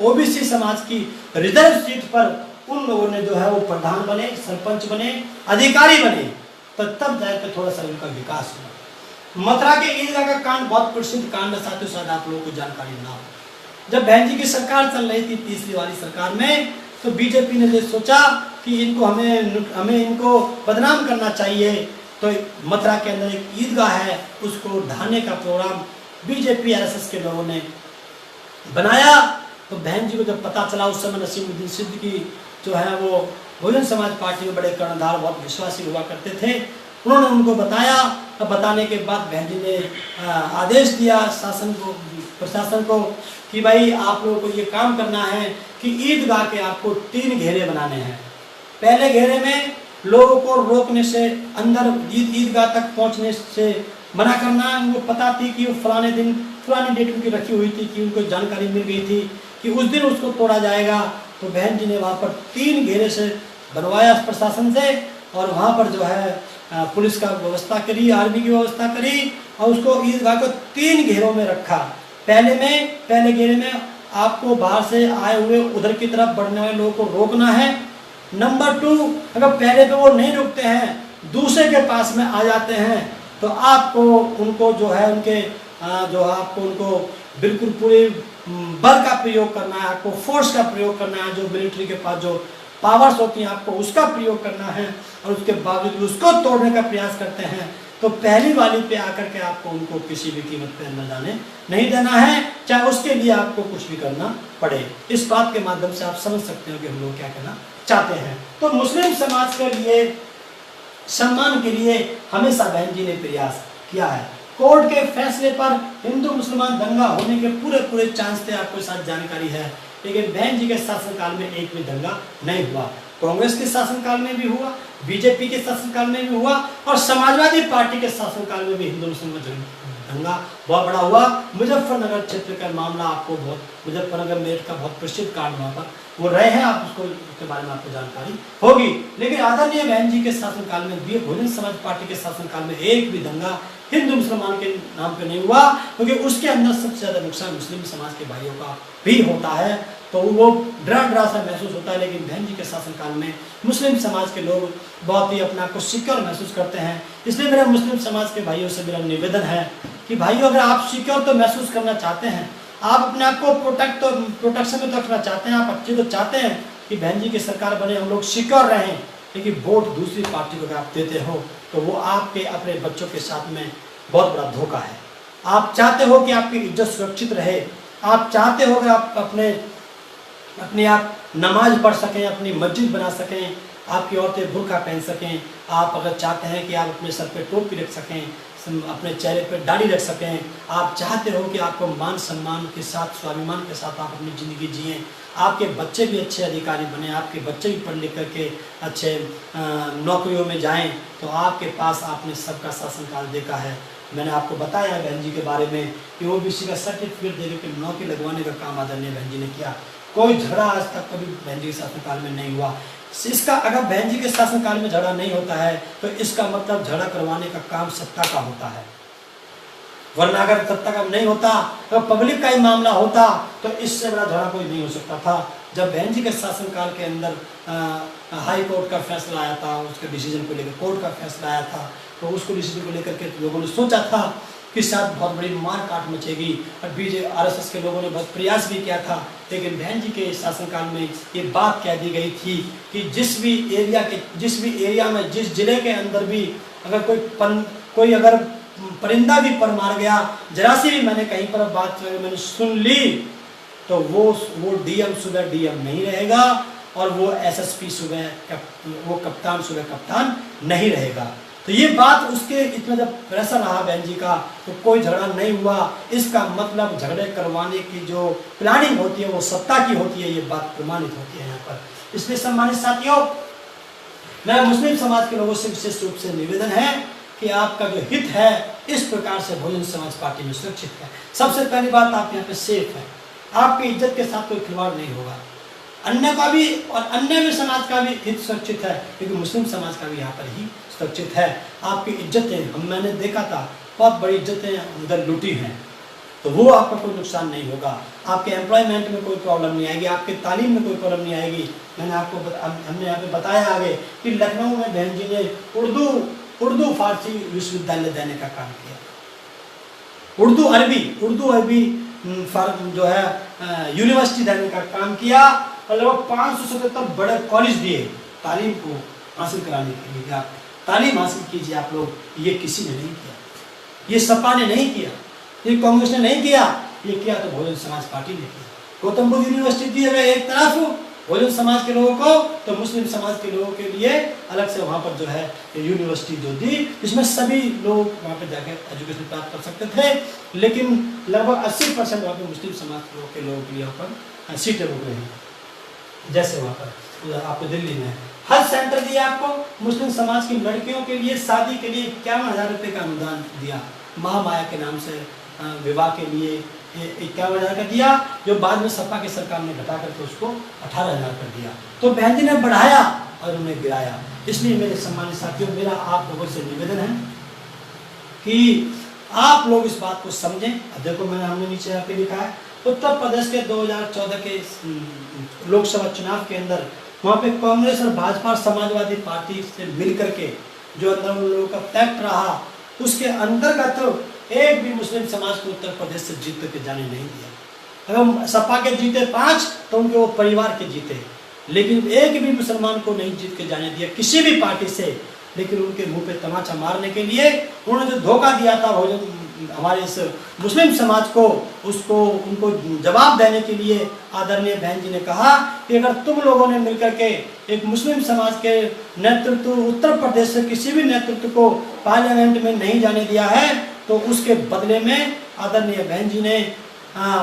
ओबीसी समाज की रिजर्व सीट पर उन लोगों ने जो है वो प्रधान बने, सरपंच बने, अधिकारी बने, तो तब जाकर थोड़ा सा उनका विकास हुआ। मथुरा के ईदगाह का कांड बहुत प्रसिद्ध कांड है साथियों, शायद आप लोगों को जानकारी ना हो। जब बहन जी की सरकार चल रही थी तीसरी वाली सरकार में, तो बीजेपी ने सोचा कि इनको हमें इनको बदनाम करना चाहिए, तो मथुरा के अंदर एक ईदगाह है उसको ढाने का प्रोग्राम बीजेपी आरएसएस के लोगों ने बनाया तो बहन जी को जब पता चला, उस समय नसीमुद्दीन सिद्दीकी जो है वो बहुजन समाज पार्टी में बड़े कर्णधार, बहुत विश्वासी हुआ करते थे। उन्होंने उनको बताया, और बताने के बाद बहन जी ने आदेश दिया शासन को, प्रशासन को, कि भाई आप लोगों को ये काम करना है कि ईदगाह के आपको 3 घेरे बनाने हैं। पहले घेरे में लोगों को रोकने से, अंदर ईदगाह तक पहुंचने से मना करना है। उनको पता थी कि वो फलाने दिन, पुरानी डेट उनकी रखी हुई थी, कि उनको जानकारी मिल गई थी कि उस दिन उसको तोड़ा जाएगा। तो बहन जी ने वहाँ पर 3 घेरे से बनवाया प्रशासन से, और वहाँ पर जो है पुलिस का व्यवस्था करी, आर्मी की व्यवस्था करी, और उसको ईदगाह को 3 घेरों में रखा। पहले घेरे में आपको बाहर से आए हुए उधर की तरफ बढ़ने वाले लोगों को रोकना है। नंबर 2, अगर पहले पे वो नहीं रुकते हैं, दूसरे के पास में आ जाते हैं, तो आपको उनको जो है उनके जो आपको उनको बिल्कुल पूरे बल का प्रयोग करना है, आपको फोर्स का प्रयोग करना है, जो मिलिट्री के पास जो पावर्स होती हैं आपको उसका प्रयोग करना है, और उसके बावजूद उसको तोड़ने का प्रयास करते हैं, तो पहली वाली पे आकर के आपको उनको किसी भी कीमत पे अंदर जाने नहीं देना है, चाहे उसके लिए आपको कुछ भी करना पड़े। इस बात के माध्यम से आप समझ सकते हो कि हम लोग क्या करना चाहते हैं। तो मुस्लिम समाज के लिए सम्मान के लिए हमेशा बहन जी ने प्रयास किया है। कोर्ट के फैसले पर हिंदू मुसलमान दंगा होने के पूरे चांस थे, आपको साथ जानकारी है, लेकिन बहन जी के शासनकाल में एक भी दंगा नहीं हुआ। कांग्रेस के शासनकाल में भी हुआ, बीजेपी के शासनकाल में भी हुआ, और समाजवादी पार्टी के शासनकाल में भी हिंदू मुसलमान दंगा बहुत बड़ा हुआ। मुजफ्फरनगर क्षेत्र का मामला आपको बहुत, मुजफ्फरनगर मेरठ का बहुत प्रसिद्ध कांड वहाँ पर वो रहे हैं, आप उसके बारे में आपको जानकारी होगी। लेकिन आदरणीय बहन जी के शासनकाल में भी, बहुजन समाज पार्टी के शासनकाल में एक भी दंगा हिंदू मुसलमान के नाम पे नहीं हुआ, क्योंकि उसके अंदर सबसे ज्यादा नुकसान मुस्लिम समाज के भाइयों का भी होता है, तो वो डरा सा महसूस होता है। लेकिन बहन जी के शासनकाल में मुस्लिम समाज के लोग बहुत ही अपने आप को सिक्योर महसूस करते हैं। इसलिए मेरा मुस्लिम समाज के भाइयों से मेरा निवेदन है कि भाइयों, अगर आप सिक्योर तो महसूस करना चाहते हैं, आप अपने आप को प्रोटेक्शन में तो रखना चाहते हैं, आप अच्छे तो चाहते हैं कि बहन जी की सरकार बने, हम लोग सिक्योर रहें, लेकिन वोट दूसरी पार्टी को अगर आप देते हो तो वो आपके अपने बच्चों के साथ में बहुत बड़ा धोखा है। आप चाहते हो कि आपकी इज्जत सुरक्षित रहे, आप चाहते हो कि आप अपने आप नमाज पढ़ सकें, अपनी मस्जिद बना सकें, आपकी औरतें बुर्का पहन सकें, आप अगर चाहते हैं कि आप अपने सर पे टोपी रख सकें, अपने चेहरे पे दाढ़ी रख सकें, आप चाहते हो कि आपको मान सम्मान के साथ, स्वाभिमान के साथ आप अपनी ज़िंदगी जिएं, आपके बच्चे भी अच्छे अधिकारी बने, आपके बच्चे भी पढ़ लिख करके अच्छे नौकरियों में जाएं, तो आपके पास आपने सबका शासनकाल देखा है। मैंने आपको बताया बहन जी के बारे में कि ओबीसी का सर्टिफिकेट देने के नौकरी लगवाने का काम आदरणीय बहन जी ने किया। कोई झगड़ा आज तक कभी बहन जी के शासनकाल में नहीं हुआ। इसका अगर बहन जी के शासनकाल में झगड़ा नहीं होता है तो इसका मतलब झगड़ा करवाने का काम सत्ता का होता है, वरना अगर सत्ता का नहीं होता तो पब्लिक का ही मामला होता, तो इससे बड़ा झगड़ा कोई नहीं हो सकता था। जब बहन जी के शासनकाल के अंदर हाई कोर्ट का फैसला आया था, उसके डिसीजन को लेकर कोर्ट का फैसला आया था, तो उसको डिसीजन को लेकर के लोगों ने सोचा था कि शायद बहुत बड़ी मार काट मचेगी, और RSS के लोगों ने बहुत प्रयास भी किया था। लेकिन बहन जी के शासनकाल में ये बात कह दी गई थी कि जिस भी एरिया में, जिस जिले के अंदर भी अगर कोई अगर परिंदा भी पर मार गया, जरा सी भी मैंने कहीं पर बात मैंने सुन ली, तो वो डीएम सुबह डीएम नहीं रहेगा, और वो SSP सुबह वो कप्तान सुबह कप्तान नहीं रहेगा। तो ये बात उसके इतना जब प्रेशर रहा बहन जी का, तो कोई झगड़ा नहीं हुआ। इसका मतलब झगड़े करवाने की जो प्लानिंग होती है वो सत्ता की होती है, ये बात प्रमाणित होती है यहाँ पर। इसलिए सम्मानित साथियों, मेरा मुस्लिम समाज के लोगों से विशेष रूप से निवेदन है कि आपका जो हित है इस प्रकार से बहुजन समाज पार्टी में सुरक्षित है। सबसे पहली बात, आप यहाँ पे सेफ है, आपकी इज्जत के साथ कोई खिलवाड़ नहीं होगा। अन्य का भी और अन्य भी समाज का भी हित सुरक्षित है, क्योंकि मुस्लिम समाज का भी यहाँ पर ही सुरक्षित है। आपकी इज्जतें, मैंने देखा था बहुत बड़ी इज्जतें उधर लूटी हैं, तो वो आपका कोई नुकसान नहीं होगा। आपके एम्प्लॉयमेंट में कोई प्रॉब्लम नहीं आएगी, आपके तालीम में कोई प्रॉब्लम नहीं आएगी। हमने यहाँ पे बताया आगे कि लखनऊ में बहन जी ने उर्दू फारसी विश्वविद्यालय देने का काम किया, उर्दू अरबी जो है यूनिवर्सिटी देने का काम किया, और लगभग 577 बड़े कॉलेज दिए तालीम को हासिल कराने के लिए। आप तालीम हासिल कीजिए आप लोग, ये किसी ने नहीं किया, ये सपा ने नहीं किया, ये कांग्रेस ने नहीं किया, ये किया तो बहुजन समाज पार्टी ने किया। गौतम बुद्ध यूनिवर्सिटी दी है एक तरफ बहुजन समाज के लोगों को, तो मुस्लिम समाज के लोगों के लिए अलग से वहाँ पर जो है यूनिवर्सिटी जो दी, जिसमें सभी लोग वहाँ पर जाकर एजुकेशन प्राप्त कर सकते थे। लेकिन लगभग 80% वहाँ पर मुस्लिम समाज के लोगों के लिए वहाँ पर सीटें रुक रही हैं। जैसे वहाँ पर आपको दिल्ली में हज सेंटर दिया, आपको मुस्लिम समाज की लड़कियों के लिए शादी के लिए 51,000 रुपये का अनुदान दिया, महामाया के नाम से विवाह के लिए 51,000 का दिया, जो बाद में सपा की सरकार ने घटा करके उसको 18,000 कर दिया। तो बहन जी ने बढ़ाया और उन्हें गिराया। इसलिए मेरे सम्मानित साथियों, मेरा आप लोगों से निवेदन है कि आप लोग इस बात को समझें। अब देखो हमने नीचे यहाँ पे लिखा है, उत्तर प्रदेश के 2014 के लोकसभा चुनाव के अंदर वहाँ पे कांग्रेस और भाजपा और समाजवादी पार्टी से मिल करके जो अंदर उन लोगों का पैक्ट रहा, उसके अंतर्गत एक भी मुस्लिम समाज को उत्तर प्रदेश से जीत करके जाने नहीं दिया। अगर सपा के जीते 5 तो उनके वो परिवार के जीते, लेकिन एक भी मुसलमान को नहीं जीत के जाने दिया किसी भी पार्टी से। लेकिन उनके मुंह पे तमाचा मारने के लिए उन्होंने जो धोखा दिया था हमारे इस मुस्लिम समाज को, उसको उनको जवाब देने के लिए आदरणीय बहन जी ने कहा कि अगर तुम लोगों ने मिलकर के एक मुस्लिम समाज के नेतृत्व उत्तर प्रदेश से किसी भी नेतृत्व को पार्लियामेंट में नहीं जाने दिया है, तो उसके बदले में आदरणीय बहन जी ने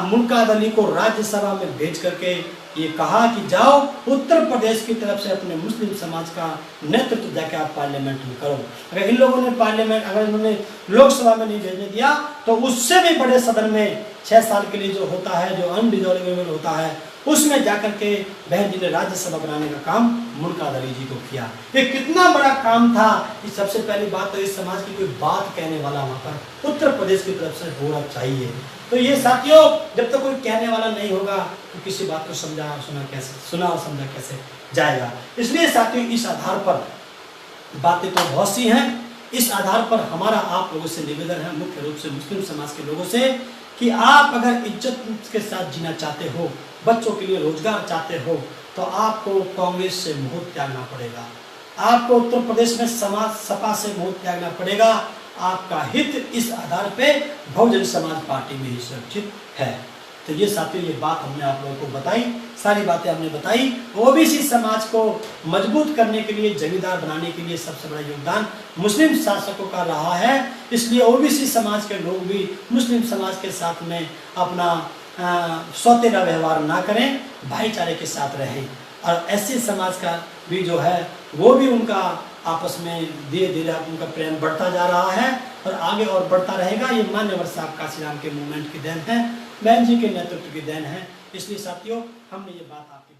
मुनकाद अली को राज्यसभा में भेज करके ये कहा कि जाओ उत्तर प्रदेश की तरफ से अपने मुस्लिम समाज का नेतृत्व जाके आप पार्लियामेंट में करो। अगर इन लोगों ने पार्लियामेंट, अगर इन्होंने लोकसभा में नहीं भेजने दिया, तो उससे भी बड़े सदन में 6 साल के लिए जो होता है, जो अनडिजोल्वेबल होता है, उसमें जाकर के बहन जी ने राज्यसभा बनाने का काम मुनकाद अली जी को किया। ये कितना बड़ा काम था। कि सबसे पहली बात तो इस समाज की कोई बात कहने वाला वहाँ पर उत्तर प्रदेश की तरफ से होना चाहिए। तो ये साथियों, जब तक कोई कहने वाला नहीं होगा तो किसी बात को सुना और समझा कैसे जाएगा। इसलिए साथियों, इस आधार पर बातें तो बहुत सी हैं। इस आधार पर हमारा आप लोगों से निवेदन है, मुख्य रूप से मुस्लिम समाज के लोगों से, कि आप अगर इज्जत के साथ जीना चाहते हो, बच्चों के लिए रोजगार चाहते हो, तो आपको कांग्रेस से मोह त्यागना पड़ेगा। आपको उत्तर प्रदेश में सपा से मोह त्यागना पड़ेगा। आपका हित इस आधार पे बहुजन समाज पार्टी में ही सुरक्षित है। तो ये साथियों, ये बात हमने आप लोगों को बताई, सारी बातें हमने बताई। ओबीसी समाज को मजबूत करने के लिए, जमींदार बनाने के लिए सबसे बड़ा योगदान मुस्लिम शासकों का रहा है। इसलिए ओबीसी समाज के लोग भी मुस्लिम समाज के साथ में अपना सौतेला व्यवहार ना करें, भाईचारे के साथ रहें। और ऐसे समाज का भी जो है वो भी उनका आपस में धीरे धीरे उनका प्रेम बढ़ता जा रहा है और आगे और बढ़ता रहेगा। ये मान्यवर साहब काशीराम के मूवमेंट की देन है, बहन जी के नेतृत्व की देन है। इसलिए साथियों, हमने ये बात आपके